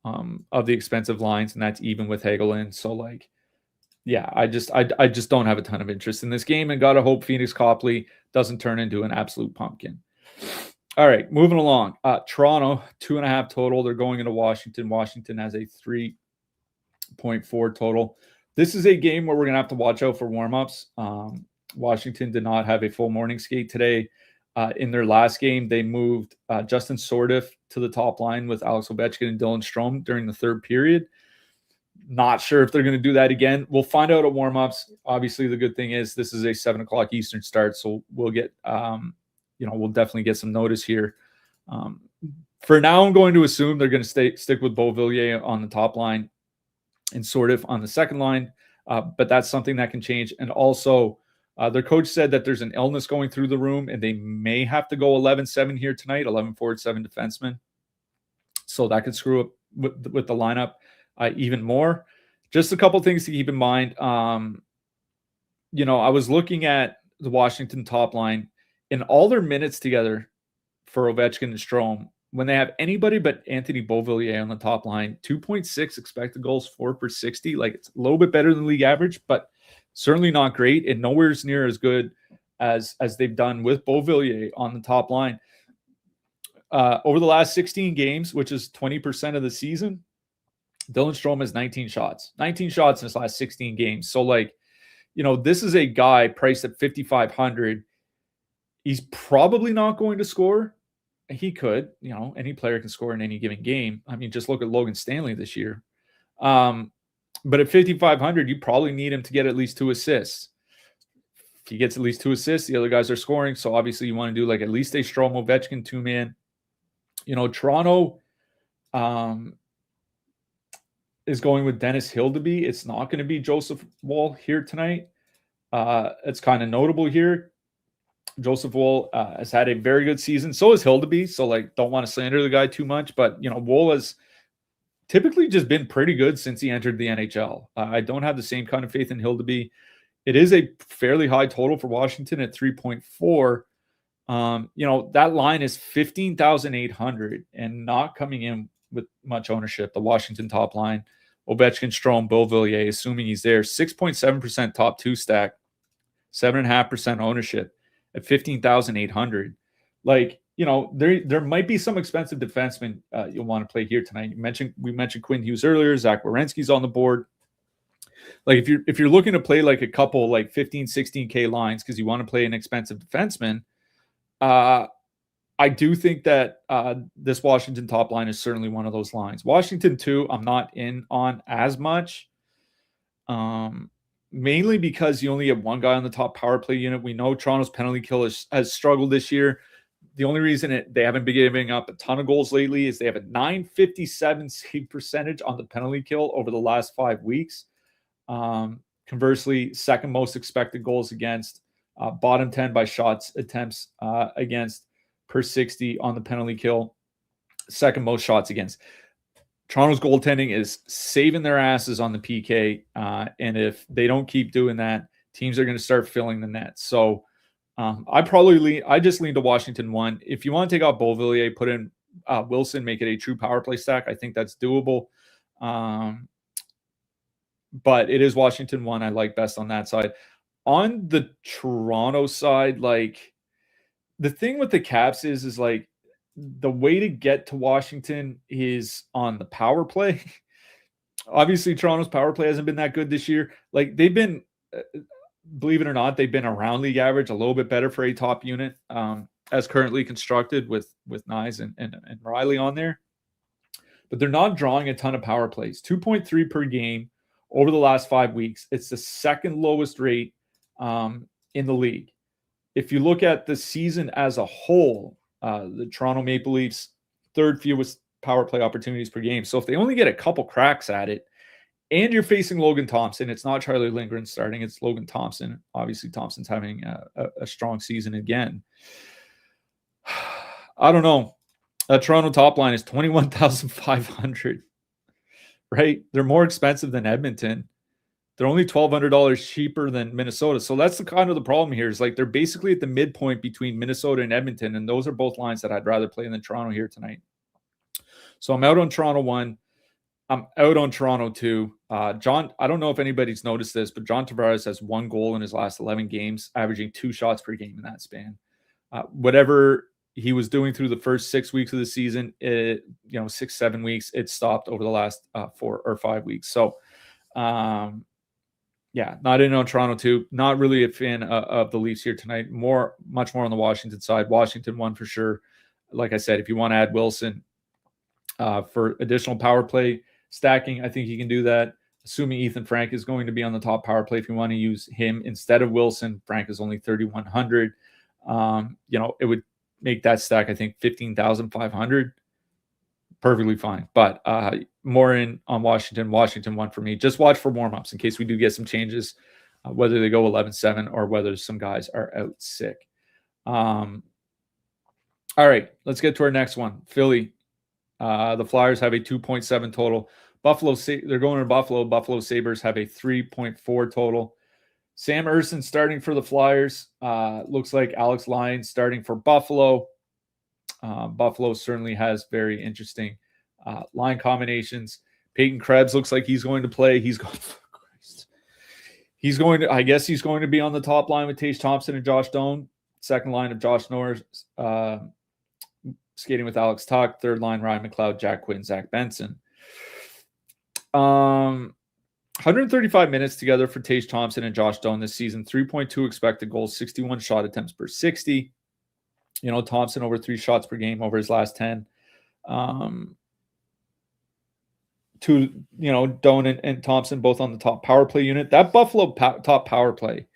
of the expensive lines, and that's even with Hagel in. So I just don't have a ton of interest in this game, and gotta hope Phoenix Copley doesn't turn into an absolute pumpkin. All right, moving along. Toronto, 2.5 total. They're going into Washington. Washington has a 3.4 total. This is a game where we're going to have to watch out for warmups. Washington did not have a full morning skate today. In their last game, they moved Justin Sordiff to the top line with Alex Ovechkin and Dylan Strome during the third period. Not sure if they're going to do that again. We'll find out at warmups. Obviously, the good thing is this is a 7 o'clock Eastern start, so we'll get we'll definitely get some notice here. For now, I'm going to assume they're going to stick with Beauvillier on the top line and Sordiff on the second line, but that's something that can change. And also, their coach said that there's an illness going through the room, and they may have to go 11-7 here tonight, 11 forward, 7 defensemen. So that could screw up with the lineup even more. Just a couple things to keep in mind. I was looking at the Washington top line in all their minutes together for Ovechkin and Strome. When they have anybody but Anthony Beauvillier on the top line, 2.6 expected goals for per 60. Like it's a little bit better than league average, but certainly not great and nowhere near as good as they've done with Beauvillier on the top line. Over the last 16 games, which is 20% of the season, Dylan Strome has 19 shots. 19 shots in his last 16 games. So this is a guy priced at 5,500. He's probably not going to score. He could, any player can score in any given game. I mean, just look at Logan Stanley this year. But at 5,500, you probably need him to get at least 2 assists. If he gets at least 2 assists, the other guys are scoring. So obviously you want to do at least a Strome Ovechkin 2-man. Toronto is going with Dennis Hildeby. It's not going to be Joseph Woll here tonight. It's kind of notable here. Joseph Woll has had a very good season. So has Hildeby. So don't want to slander the guy too much, but Woll has typically just been pretty good since he entered the NHL. I don't have the same kind of faith in Hildeby. It is a fairly high total for Washington at 3.4. That line is 15,800 and not coming in with much ownership. The Washington top line, Ovechkin, Strome, Beauvillier, assuming he's there, 6.7% top 2 stack, 7.5% ownership at 15,800. There might be some expensive defensemen you'll want to play here tonight. We mentioned Quinn Hughes earlier. Zach Werenski's on the board. If you're looking to play a couple 15, 16K lines because you want to play an expensive defenseman, I do think that this Washington top line is certainly one of those lines. Washington 2, I'm not in on as much. Mainly because you only have one guy on the top power play unit. We know Toronto's penalty kill has struggled this year. The only reason they haven't been giving up a ton of goals lately is they have a .957 save percentage on the penalty kill over the last 5 weeks. Conversely, second most expected goals against, bottom 10 by shots attempts against per 60 on the penalty kill, second most shots against. Toronto's goaltending is saving their asses on the PK, and if they don't keep doing that, teams are going to start filling the net. So I just lean to Washington 1. If you want to take out Beauvillier, put in Wilson, make it a true power play stack. I think that's doable. But it is Washington 1. I like best on that side. On the Toronto side, like the thing with the Caps is like the way to get to Washington is on the power play. Obviously, Toronto's power play hasn't been that good this year. Like they've been, believe it or not, they've been around league average, a little bit better for a top unit as currently constructed with Nyes and Riley on there. But they're not drawing a ton of power plays. 2.3 per game over the last 5 weeks. It's the second lowest rate in the league. If you look at the season as a whole, the Toronto Maple Leafs, third fewest power play opportunities per game. So if they only get a couple cracks at it, and you're facing Logan Thompson, it's not Charlie Lindgren starting, it's Logan Thompson. Obviously, Thompson's having a strong season again. I don't know. Toronto top line is 21,500, right? They're more expensive than Edmonton. They're only $1,200 cheaper than Minnesota. So that's the kind of the problem here is like they're basically at the midpoint between Minnesota and Edmonton, and those are both lines that I'd rather play than Toronto here tonight. So I'm out on Toronto 1. I'm out on Toronto 2. John, I don't know if anybody's noticed this, but John Tavares has 1 goal in his last 11 games, averaging 2 shots per game in that span. Whatever he was doing through the first 6 weeks of the season, 6-7 weeks, it stopped over the last 4 or 5 weeks. So, not in on Toronto 2. Not really a fan of the Leafs here tonight. Much more on the Washington side. Washington 1 for sure. Like I said, if you want to add Wilson for additional power play stacking, I think you can do that. Assuming Ethan Frank is going to be on the top power play, if you want to use him instead of Wilson, Frank is only 3,100. It would make that stack, I think, 15,500. Perfectly fine. But more in on Washington 1 for me. Just watch for warm-ups in case we do get some changes, whether they go 11-7 or whether some guys are out sick. All right, let's get to our next one. Philly. The Flyers have a 2.7 total. Buffalo, they're going to Buffalo. Buffalo Sabres have a 3.4 total. Sam Ersson starting for the Flyers. Looks like Alex Lyons starting for Buffalo. Buffalo certainly has very interesting line combinations. Peyton Krebs looks like he's going to play. He's going to be on the top line with Tage Thompson and Josh Doan. Second line of Josh Norris, skating with Alex Tuch. Third line, Ryan McLeod, Jack Quinn, Zach Benson. 135 minutes together for Tage Thompson and Josh Doan this season. 3.2 expected goals, 61 shot attempts per 60. Thompson over 3 shots per game over his last 10. Doan and Thompson both on the top power play unit. That Buffalo top power play,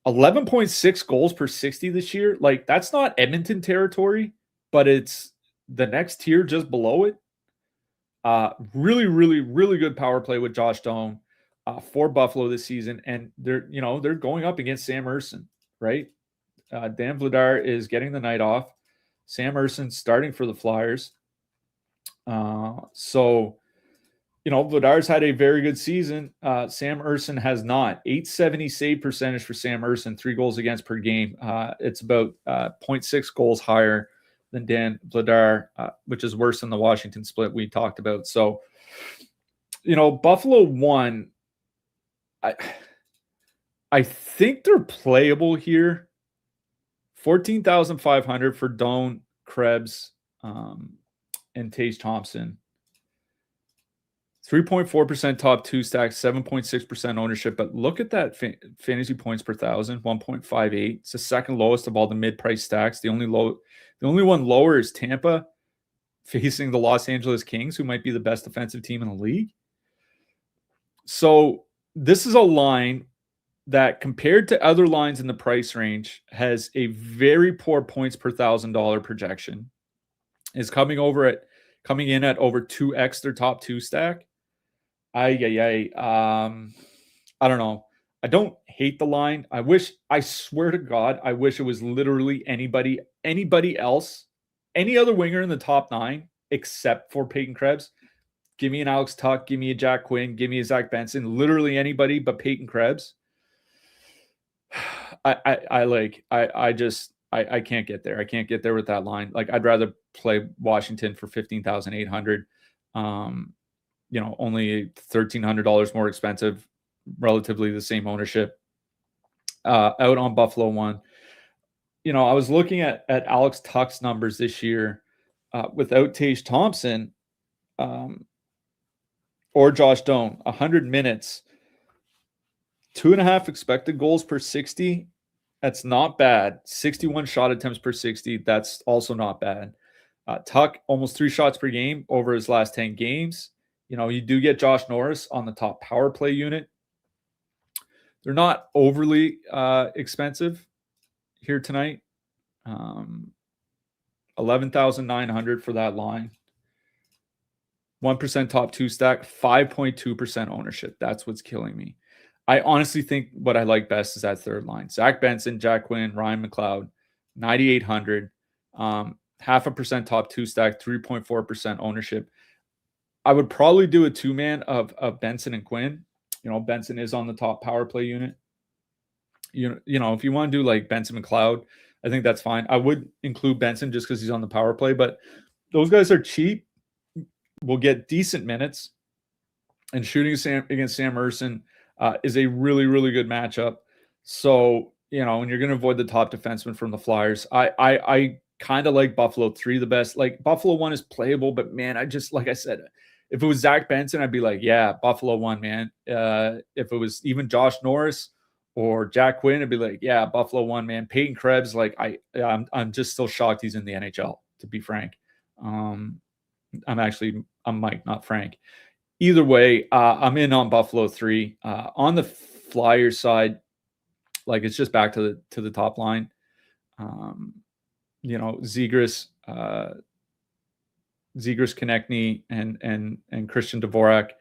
11.6 goals per 60 this year. Like, that's not Edmonton territory, but it's the next tier just below it. Really, really, really good power play with Josh Doan for Buffalo this season. And they're going up against Sam Ersson, right? Dan Vladar is getting the night off. Sam Ersson starting for the Flyers. Vladar's had a very good season. Sam Ersson has not. 870 save percentage for Sam Ersson, 3 goals against per game. It's about 0.6 goals higher than Dan Vladar, which is worse than the Washington split we talked about. So, Buffalo won. I think they're playable here. 14,500 for Doan, Krebs, and Tage Thompson. 3.4% top 2 stack, 7.6% ownership. But look at that fantasy points per thousand, 1.58. It's the second lowest of all the mid-price stacks. The only one lower is Tampa, facing the Los Angeles Kings, who might be the best defensive team in the league. So this is a line that, compared to other lines in the price range, has a very poor points per $1,000 projection. Is coming in at over 2x their top 2 stack. I don't know. I don't hate the line. I swear to God, I wish it was literally anybody else, any other winger in the top 9 except for Peyton Krebs. Give me an Alex Tuch, give me a Jack Quinn, give me a Zach Benson, literally anybody but Peyton Krebs. I can't get there. I can't get there with that line. Like, I'd rather play Washington for 15,800. Only $1,300 more expensive, relatively the same ownership. Out on Buffalo 1. I was looking at Alex Tuch's numbers this year without Tage Thompson or Josh Doan. 100 minutes, 2.5 expected goals per 60. That's not bad. 61 shot attempts per 60. That's also not bad. Tuch, almost 3 shots per game over his last 10 games. You do get Josh Norris on the top power play unit. They're not overly expensive here tonight. 11,900 for that line. 1% top 2 stack, 5.2% ownership. That's what's killing me. I honestly think what I like best is that third line. Zach Benson, Jack Quinn, Ryan McLeod, 9,800. 0.5% top 2 stack, 3.4% ownership. I would probably do a 2-man of Benson and Quinn. Benson is on the top power play unit. If you want to do like Benson McLeod, I think that's fine. I would include Benson just because he's on the power play, but those guys are cheap, will get decent minutes, and shooting against Sam Ersson is a really, really good matchup. So, and you're going to avoid the top defenseman from the Flyers. I kind of like Buffalo 3 the best. Like, Buffalo 1 is playable, but man, like I said, if it was Zach Benson, I'd be like, yeah, Buffalo 1, man. If it was even Josh Norris or Jack Quinn, I'd be like, yeah, Buffalo 1, man. Peyton Krebs, like, I'm just still shocked he's in the NHL, to be frank. I'm Mike, not Frank. Either way, I'm in on Buffalo 3. On the Flyers side, like, it's just back to the top line. Zegras, Konechny, and Christian Dvorak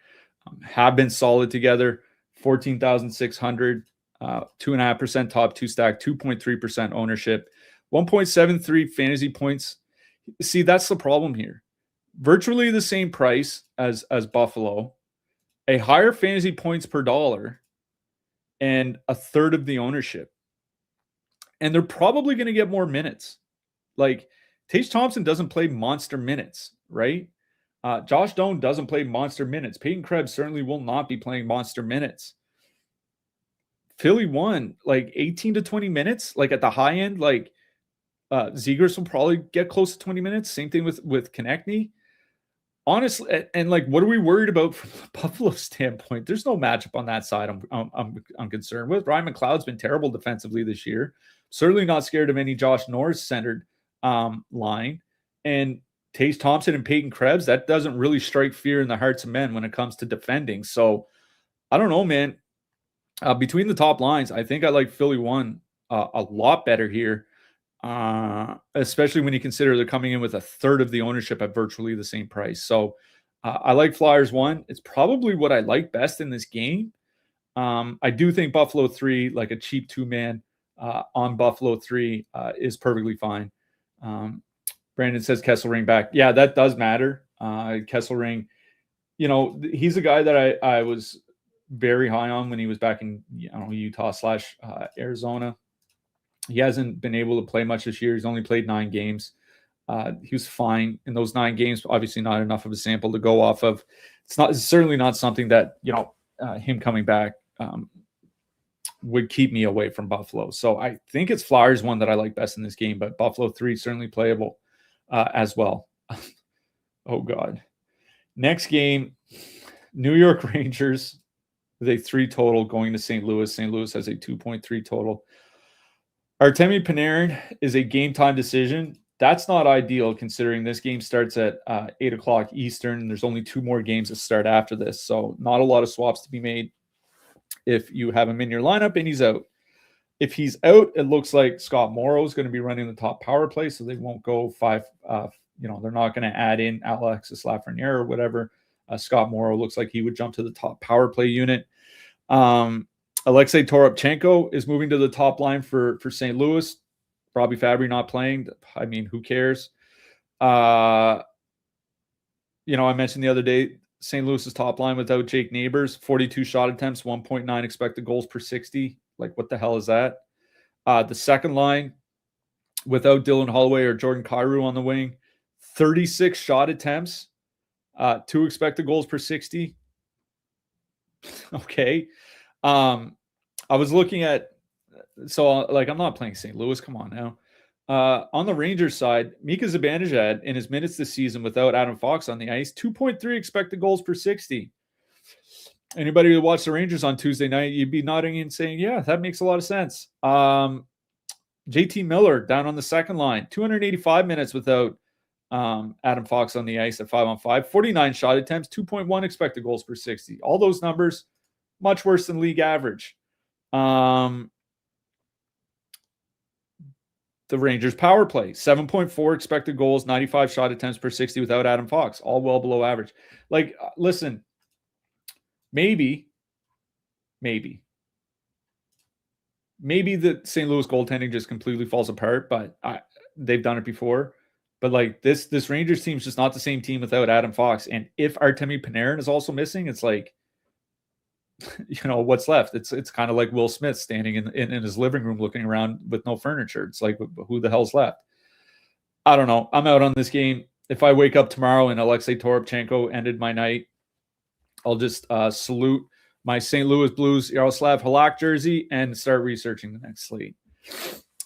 have been solid together. 14,600, 2.5% top 2 stack, 2.3% ownership, 1.73 fantasy points. See, that's the problem here. Virtually the same price as Buffalo, a higher fantasy points per dollar, and a third of the ownership. And they're probably going to get more minutes. Like, Tage Thompson doesn't play monster minutes, right? Josh Doan doesn't play monster minutes. Peyton Krebs certainly will not be playing monster minutes. Philly won like 18 to 20 minutes, like at the high end. Like, Zegras will probably get close to 20 minutes. Same thing with Konechny. Honestly, and like, what are we worried about from the Buffalo standpoint? There's no matchup on that side I'm concerned with. Ryan McLeod's been terrible defensively this year. Certainly not scared of any Josh Norris centered line. And Tage Thompson and Peyton Krebs, that doesn't really strike fear in the hearts of men when it comes to defending. So I don't know, man. Between the top lines, I think I like Philly 1 a lot better here. Especially when you consider they're coming in with a third of the ownership at virtually the same price. So I like Flyers 1. It's probably what I like best in this game. I do think Buffalo 3, like a cheap 2-man on Buffalo 3 is perfectly fine. Brandon says Kesselring back. Yeah, that does matter. Kesselring, he's a guy that I was very high on when he was back in Utah / Arizona. He hasn't been able to play much this year. He's only played 9 games. He was fine in those 9 games. Obviously, not enough of a sample to go off of. It's certainly not something that him coming back would keep me away from Buffalo. So I think it's Flyers 1 that I like best in this game, but Buffalo 3 certainly playable as well. Oh God! Next game, New York Rangers with a 3 total going to St. Louis. St. Louis has a 2.3 total. Artemi Panarin is a game time decision. That's not ideal considering this game starts at 8 o'clock Eastern. There's only 2 more games that start after this. So not a lot of swaps to be made if you have him in your lineup and he's out. If he's out, it looks like Scott Morrow is going to be running the top power play, so they won't go 5. They're not going to add in Alexis Lafreniere or whatever. Scott Morrow looks like he would jump to the top power play unit. Alexei Toropchenko is moving to the top line for St. Louis. Robbie Fabry not playing. I mean, who cares? I mentioned the other day, St. Louis's top line without Jake Neighbors, 42 shot attempts, 1.9 expected goals per 60. Like, what the hell is that? The second line, without Dylan Holloway or Jordan Kyrou on the wing, 36 shot attempts, 2 expected goals per 60. Okay. I was looking at, so like, I'm not playing St. Louis. Come on now. On the Rangers side, Mika Zibanejad in his minutes this season without Adam Fox on the ice, 2.3 expected goals per 60. Anybody who watched the Rangers on Tuesday night, you'd be nodding and saying, yeah, that makes a lot of sense. JT Miller down on the second line, 285 minutes without Adam Fox on the ice at 5-on-5, 49 shot attempts, 2.1 expected goals per 60. All those numbers, much worse than league average. The Rangers power play, 7.4 expected goals, 95 shot attempts per 60 without Adam Fox, all well below average. Like, listen, maybe the St. Louis goaltending just completely falls apart, but they've done it before. But like, this Rangers team is just not the same team without Adam Fox. And if Artemi Panarin is also missing, it's like, what's left? It's kind of like Will Smith standing in his living room looking around with no furniture. It's like, who the hell's left? I don't know. I'm out on this game. If I wake up tomorrow and Alexei Toropchenko ended my night, I'll just salute my St. Louis Blues Yaroslav Halak jersey and start researching the next slate.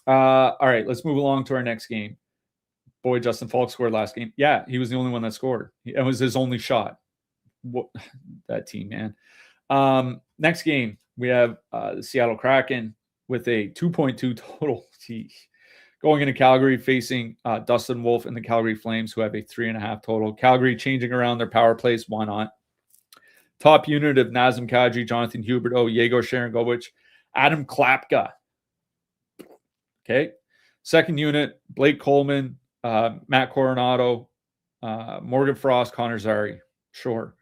All right, let's move along to our next game. Boy, Justin Falk scored last game. Yeah, he was the only one that scored. It was his only shot. That team, man. Next game, we have the Seattle Kraken with a 2.2 total. Jeez. Going into Calgary, facing Dustin Wolf and the Calgary Flames, who have a 3.5 total. Calgary changing around their power plays. Why not? Top unit of Nazem Kadri, Jonathan Huberdeau, Yegor Sharangovich, Adam Klapka. Okay. Second unit, Blake Coleman, Matt Coronado, Morgan Frost, Connor Zary. Sure.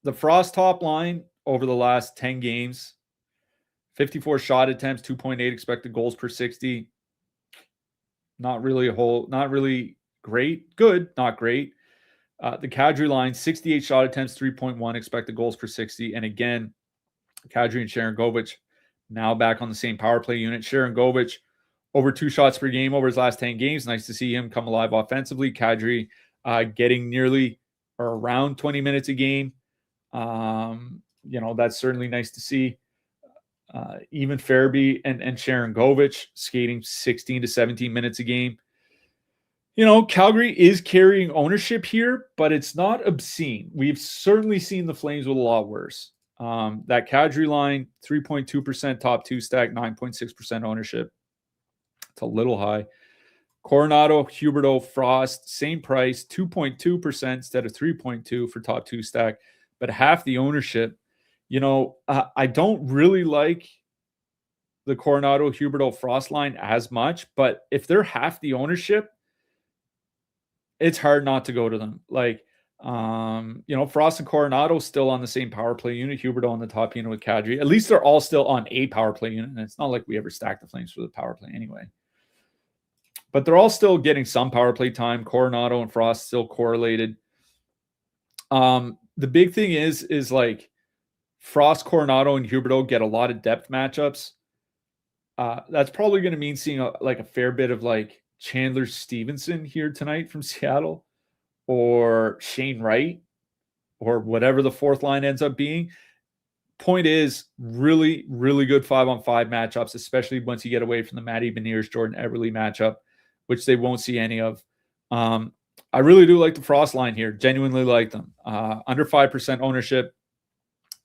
The Frost top line over the last 10 games, 54 shot attempts, 2.8 expected goals per 60. Not really great. Good, not great. The Kadri line, 68 shot attempts, 3.1 expected goals per 60. And again, Kadri and Sharangovich now back on the same power play unit. Sharangovich over 2 shots per game over his last 10 games. Nice to see him come alive offensively. Kadri getting nearly or around 20 minutes a game. That's certainly nice to see. Even Farabee and Sharangovich skating 16 to 17 minutes a game. Calgary is carrying ownership here, but it's not obscene. We've certainly seen the Flames with a lot worse. That Kadri line, 3.2% top 2 stack, 9.6% ownership. It's a little high. Coronado, Huberdeau, Frost, same price, 2.2% instead of 3.2 for top 2 stack, but half the ownership. I don't really like the Coronado, Huberdeau, Frost line as much, but if they're half the ownership, it's hard not to go to them. Like, Frost and Coronado still on the same power play unit, Huberdeau on the top unit with Kadri. At least they're all still on a power play unit, and it's not like we ever stacked the Flames for the power play anyway. But they're all still getting some power play time. Coronado and Frost still correlated. The big thing is like Frost, Coronado, and Huberdeau get a lot of depth matchups. That's probably going to mean seeing a fair bit of like Chandler Stevenson here tonight from Seattle, or Shane Wright, or whatever the fourth line ends up being. Point is, really, really good 5-on-5 matchups, especially once you get away from the Matty Beniers, Jordan Eberle matchup, which they won't see any of. I really do like the Frost line here. Genuinely like them. Under 5% ownership,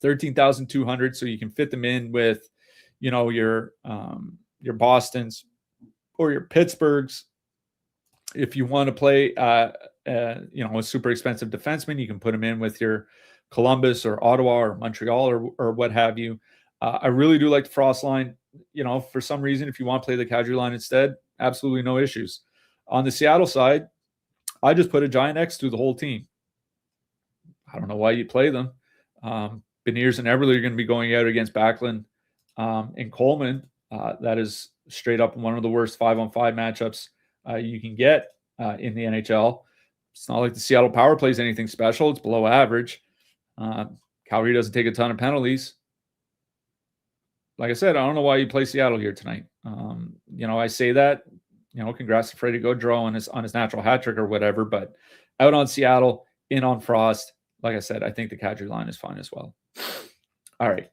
13,200, so you can fit them in with, your Bostons or your Pittsburghs. If you want to play, a super expensive defenseman, you can put them in with your Columbus or Ottawa or Montreal or what have you. I really do like the Frost line. For some reason, if you want to play the Kadri line instead, absolutely no issues. On the Seattle side, I just put a giant X through the whole team. I don't know why you play them. Beniers and Eberle are going to be going out against Backlund and Coleman. That is straight up one of the worst 5-on-5 matchups you can get in the NHL. It's not like the Seattle power plays anything special. It's below average. Calgary doesn't take a ton of penalties. like I said, I don't know why you play Seattle here tonight. I say that, congrats to Freddie Gaudreau on his natural hat trick or whatever, but out on Seattle, in on Frost. Like I said, I think the Kadri line is fine as well. All right.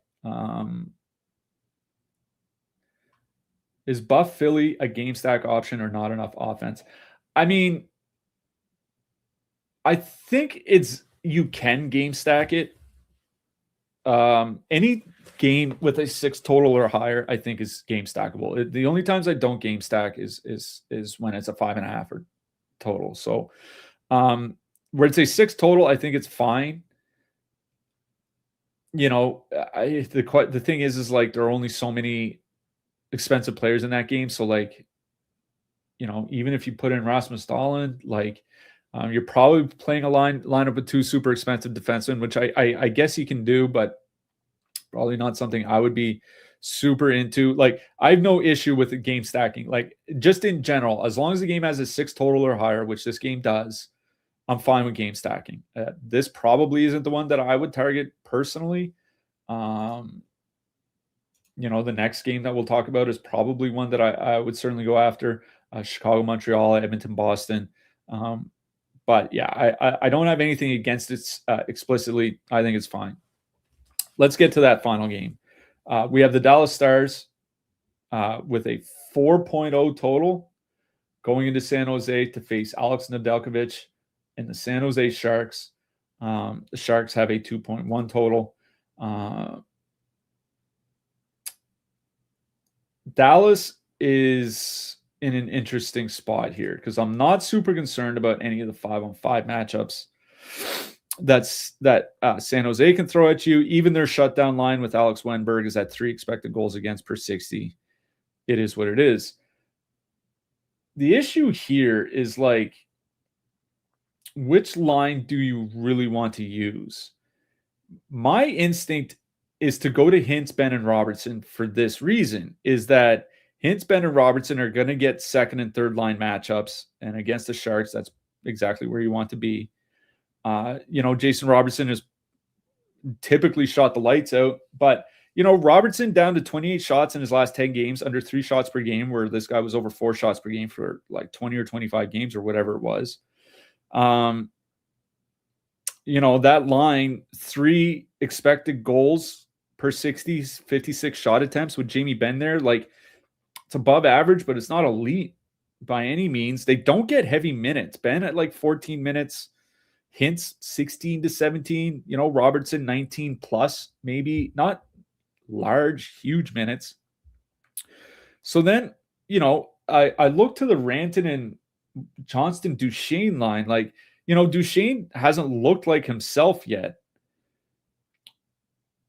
Is Buff Philly a game stack option or not enough offense? I mean, I think you can game stack it. Any game with a 6 total or higher, I think is game stackable. The only times I don't game stack is when it's a 5.5 or total. So where it's a 6 total, I think it's fine. The thing is like there are only so many expensive players in that game. So like, even if you put in Rasmus Dahlin, like you're probably playing a lineup with 2 super expensive defensemen, which I guess you can do, but probably not something I would be super into. Like I have no issue with the game stacking. Like just in general, as long as the game has a 6 total or higher, which this game does, I'm fine with game stacking. This probably isn't the one that I would target personally. The next game that we'll talk about is probably one that I would certainly go after. Chicago, Montreal, Edmonton, Boston. But yeah, I don't have anything against it explicitly. I think it's fine. Let's get to that final game. We have the Dallas Stars with a 4.0 total going into San Jose to face Alex Nedeljkovic and the San Jose Sharks. The Sharks have a 2.1 total. Dallas is in an interesting spot here because I'm not super concerned about any of the 5-on-5 matchups that San Jose can throw at you. Even their shutdown line with Alex Wenberg is at 3 expected goals against per 60. It is what it is. The issue here is like, which line do you really want to use? My instinct is to go to Hintz, Benn, and Robertson for this reason, is that Hintz, Benn, and Robertson are going to get second and third line matchups, and against the Sharks, that's exactly where you want to be. Jason Robertson has typically shot the lights out, but Robertson down to 28 shots in his last 10 games, under 3 shots per game, where this guy was over 4 shots per game for like 20 or 25 games or whatever it was. That line, 3 expected goals per 60, 56 shot attempts with Jamie Benn there. Like, it's above average, but it's not elite by any means. They don't get heavy minutes. Benn at like 14 minutes, Hintz 16 to 17, Robertson 19 plus, maybe not large, huge minutes. So then, I look to the Ranton and Johnston Duchesne line. Like, Duchesne hasn't looked like himself yet.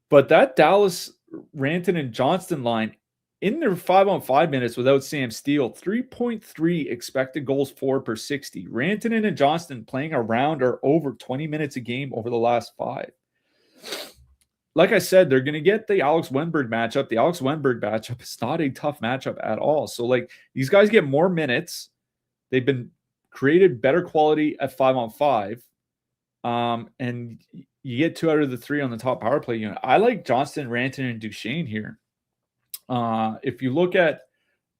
But that Dallas, Ranton, and Johnston line, in their 5-on-5 minutes without Sam Steele, 3.3 expected goals for per 60. Rantanen and Johnston playing around or over 20 minutes a game over the last 5. Like I said, they're going to get the Alex Wenberg matchup. The Alex Wenberg matchup is not a tough matchup at all. So, like, these guys get more minutes. They've been created better quality at 5-on-5. And you get 2 out of the 3 on the top power play unit. I like Johnston, Rantanen, and Duchesne here. If you look at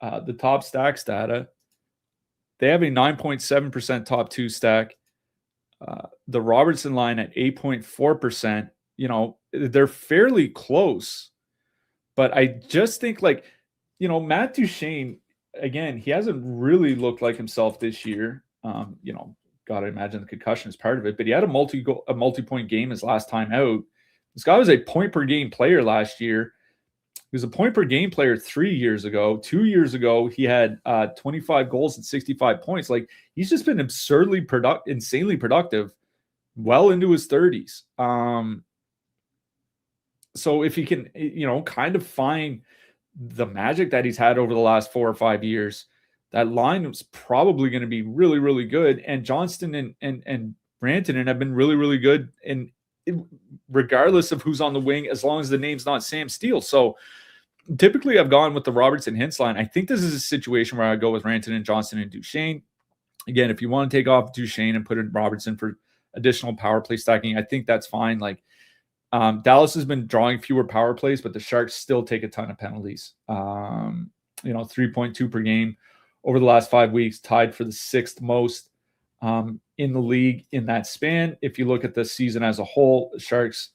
the top stacks data, they have a 9.7% top 2 stack. The Robertson line at 8.4%. They're fairly close. But I just think, like, Matt Duchesne, again, he hasn't really looked like himself this year. Gotta imagine the concussion is part of it, but he had a multi-point game his last time out. This guy was a point per game player last year. He was a point per game player 3 years ago. 2 years ago, he had 25 goals and 65 points. Like, he's just been insanely productive well into his 30s. So if he can, kind of find the magic that he's had over the last 4 or 5 years, that line is probably going to be really, really good. And Johnston and Rantanen have been really, really good, and regardless of who's on the wing, as long as the name's not Sam Steele. So typically I've gone with the Robertson Hintz line. I think this is a situation where I go with Rantanen, Johnston, and Duchesne. Again, if you want to take off Duchesne and put in Robertson for additional power play stacking, I think that's fine. Like, Dallas has been drawing fewer power plays, but the Sharks still take a ton of penalties. 3.2 per game over the last 5 weeks, tied for the 6th most in the league in that span. If you look at the season as a whole, the Sharks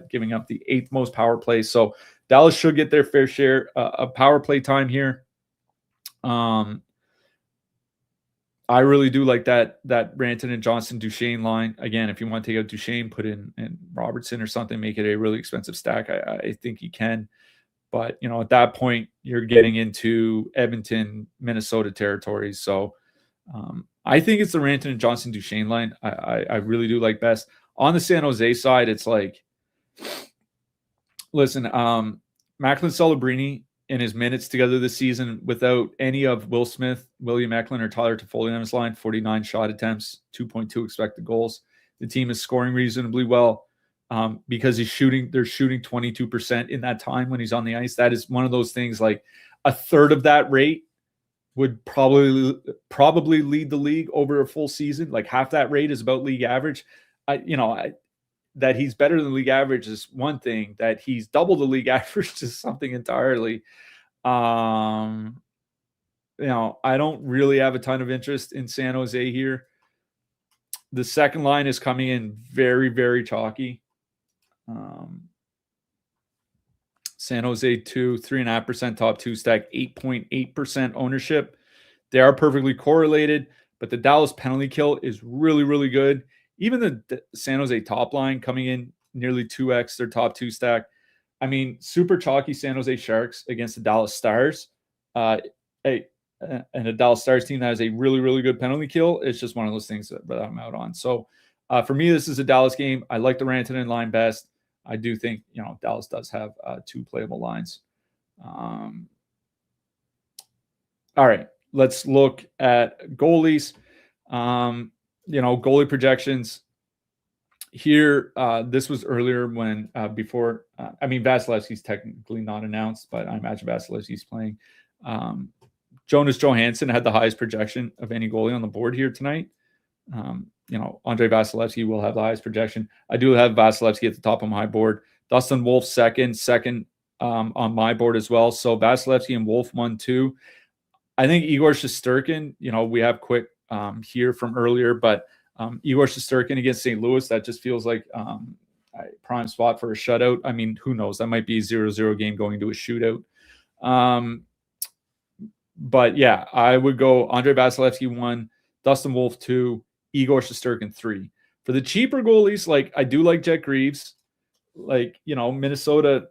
giving up the 8th most power plays. So Dallas should get their fair share of power play time here. I really do like that Rantanen and Johnson Duchesne line. Again, if you want to take out Duchesne, put in Robertson or something, make it a really expensive stack. I think you can. But, at that point, you're getting into Edmonton, Minnesota territories. So I think it's the Rantanen and Johnson Duchesne line. I really do like best. On the San Jose side, it's like, listen, Macklin Celebrini in his minutes together this season without any of Will Smith, William Eklund, or Tyler Toffoli on his line, 49 shot attempts, 2.2 expected goals. The team is scoring reasonably well because they're shooting 22% in that time when he's on the ice. That is one of those things, like a third of that rate would probably lead the league over a full season. Like half that rate is about league average. That he's better than the league average is one thing. That he's double the league average is something entirely. I don't really have a ton of interest in San Jose here. The second line is coming in very, very chalky. San Jose 3.5% top 2 stack, 8.8% ownership. They are perfectly correlated, but the Dallas penalty kill is really, really good. Even the San Jose top line coming in nearly 2x their top 2 stack. I mean, super chalky San Jose Sharks against the Dallas Stars. And a Dallas Stars team that has a really, really good penalty kill. It's just one of those things that I'm out on. So for me, this is a Dallas game. I like the Rantanen line best. I do think, Dallas does have 2 playable lines. All right, let's look at goalies. Goalie projections here. This was earlier when Vasilevsky's technically not announced, but I imagine Vasilevsky's playing. Jonas Johansson had the highest projection of any goalie on the board here tonight. Andre Vasilevsky will have the highest projection. I do have Vasilevsky at the top of my board. Dustin Wolf second on my board as well. So Vasilevsky and Wolf 1-2. I think Igor Shesterkin, we have quick here from earlier, but Igor Shesterkin against St. Louis, that just feels like a prime spot for a shutout. I mean, who knows? That might be a 0-0 game going to a shootout. But yeah, I would go Andre Vasilevsky 1, Dustin Wolf 2, Igor Shesterkin 3. For the cheaper goalies, I do like Jet Greaves. Minnesota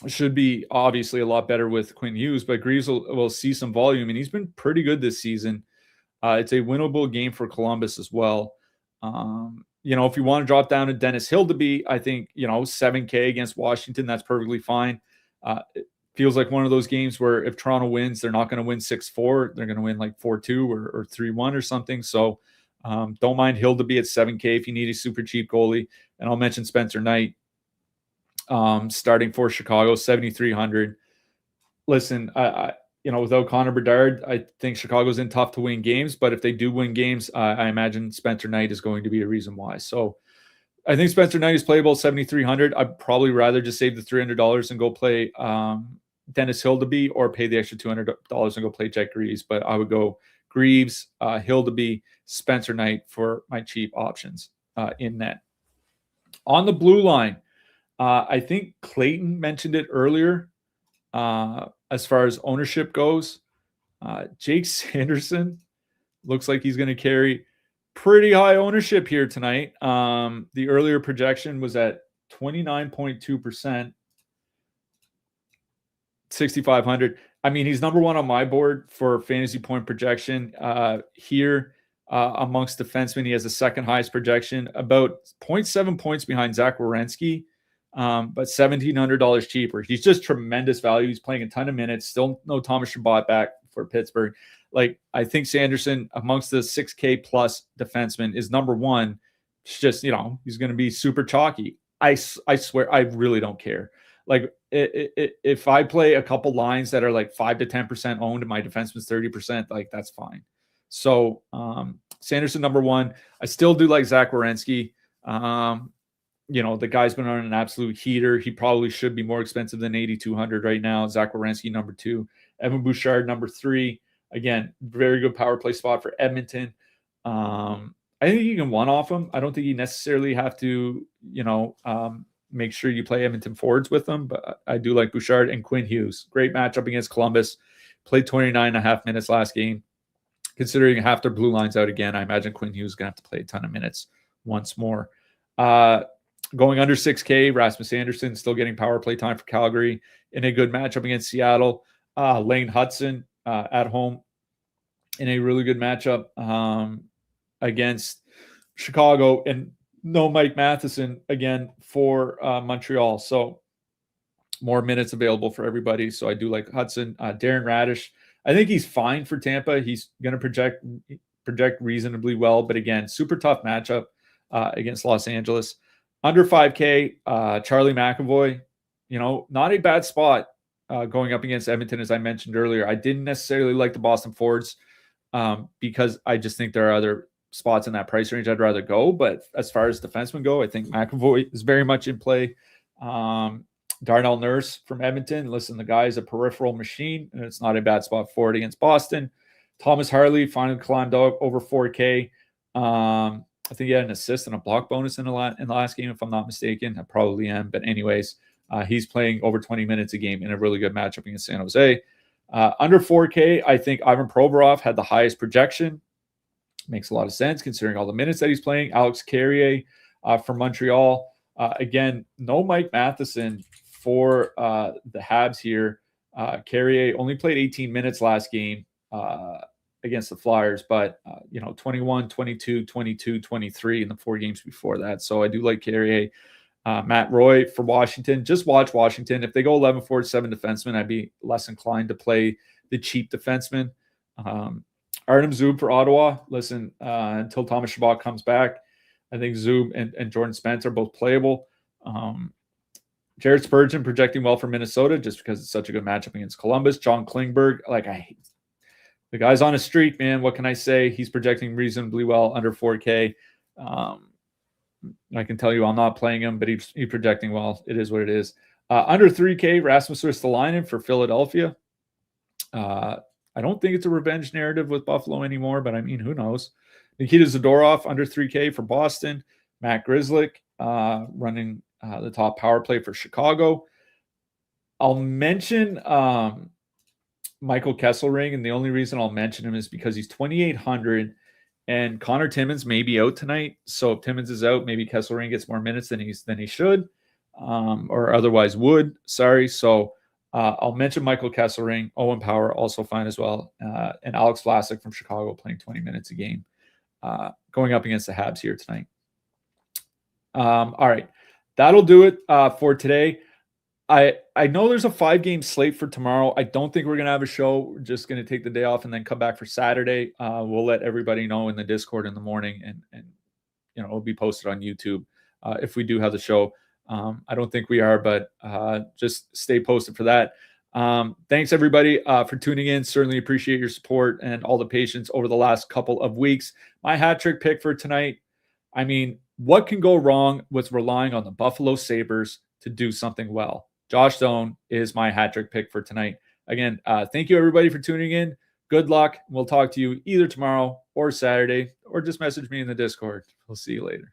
should be obviously a lot better with Quinn Hughes, but Greaves will see some volume, and he's been pretty good this season. It's a winnable game for Columbus as well. If you want to drop down to Dennis Hildeby, I think, 7K against Washington, that's perfectly fine. It feels like one of those games where if Toronto wins, they're not going to win 6-4. They're going to win 4-2 or 3-1 or something. So don't mind Hildeby at 7K if you need a super cheap goalie. And I'll mention Spencer Knight starting for Chicago, 7,300. Listen, without Connor Bedard, I think Chicago's in tough to win games. But if they do win games, I imagine Spencer Knight is going to be a reason why. So I think Spencer Knight is playable at 7,300. I'd probably rather just save the $300 and go play Dennis Hildeby, or pay the extra $200 and go play Jet Greaves. But I would go Greaves, Hildeby, Spencer Knight for my cheap options in net. On the blue line, I think Clayton mentioned it earlier. As far as ownership goes, Jake Sanderson looks like he's going to carry pretty high ownership here tonight. The earlier projection was at 29.2%, 6,500. I mean, he's number 1 on my board for fantasy point projection here. Amongst defensemen, he has the second highest projection, about 0.7 points behind Zach Werenski, but $1,700 cheaper. He's just tremendous value. He's playing a ton of minutes. Still no Thomas Chabot back for Pittsburgh. I think Sanderson, amongst the 6K plus defensemen, is number 1. It's just, he's going to be super chalky. I swear, I really don't care. If I play a couple lines that are 5 to 10% owned and my defenseman's 30%, that's fine. So Sanderson number 1. I still do like Zach Werenski. The guy's been on an absolute heater. He probably should be more expensive than 8,200 right now. Zach Werenski, number 2. Evan Bouchard, number 3. Again, very good power play spot for Edmonton. I think you can one off him. I don't think you necessarily have to, make sure you play Edmonton forwards with them, but I do like Bouchard. And Quinn Hughes. Great matchup against Columbus. Played 29.5 minutes last game. Considering half their blue line's out again, I imagine Quinn Hughes is going to have to play a ton of minutes once more. Going under 6K, Rasmus Anderson still getting power play time for Calgary in a good matchup against Seattle. Lane Hudson at home in a really good matchup against Chicago, and no Mike Matheson again for Montreal. So more minutes available for everybody. So I do like Hudson. Darren Radish, I think he's fine for Tampa. He's going to project reasonably well, but again, super tough matchup against Los Angeles. Under 5K, Charlie McAvoy, not a bad spot going up against Edmonton, as I mentioned earlier. I didn't necessarily like the Boston forwards because I just think there are other spots in that price range I'd rather go. But as far as defensemen go, I think McAvoy is very much in play. Darnell Nurse from Edmonton. Listen, the guy is a peripheral machine, and it's not a bad spot for it against Boston. Thomas Harley finally climbed over 4K. I think he had an assist and a block bonus in the last game, if I'm not mistaken. I probably am. But anyways, he's playing over 20 minutes a game in a really good matchup against San Jose. Under 4K, I think Ivan Provorov had the highest projection. Makes a lot of sense considering all the minutes that he's playing. Alex Carrier from Montreal. Again, no Mike Matheson for the Habs here. Carrier only played 18 minutes last game against the Flyers, but 21, 22, 22, 23 in the 4 games before that. So I do like Carrier. Matt Roy for Washington. Just watch Washington. If they go 11 forward, 7 defensemen, I'd be less inclined to play the cheap defenseman. Artem Zub for Ottawa. Listen, until Thomas Chabot comes back, I think Zub and Jordan Spence are both playable. Jared Spurgeon projecting well for Minnesota just because it's such a good matchup against Columbus. John Klingberg, the guy's on a streak, man. What can I say? He's projecting reasonably well under 4K. I can tell you I'm not playing him, but he's projecting well. It is what it is. Under 3K, Rasmus Ristolainen for Philadelphia. I don't think it's a revenge narrative with Buffalo anymore, but I mean, who knows? Nikita Zadorov under 3K for Boston. Matt Grzelcyk running the top power play for Chicago. I'll mention Michael Kesselring, and the only reason I'll mention him is because he's 2,800, and Connor Timmins may be out tonight. So if Timmins is out, maybe Kesselring gets more minutes than he should, or otherwise would. Sorry. So I'll mention Michael Kesselring. Owen Power also fine as well, and Alex Vlasic from Chicago playing 20 minutes a game, going up against the Habs here tonight. All right, that'll do it for today. I know there's a 5-game slate for tomorrow. I don't think we're going to have a show. We're just going to take the day off and then come back for Saturday. We'll let everybody know in the Discord in the morning, and it'll be posted on YouTube if we do have the show. I don't think we are, but just stay posted for that. Thanks, everybody, for tuning in. Certainly appreciate your support and all the patience over the last couple of weeks. My hat trick pick for tonight, I mean, what can go wrong with relying on the Buffalo Sabres to do something well? Josh Doan is my hat trick pick for tonight. Again, thank you, everybody, for tuning in. Good luck. We'll talk to you either tomorrow or Saturday, or just message me in the Discord. We'll see you later.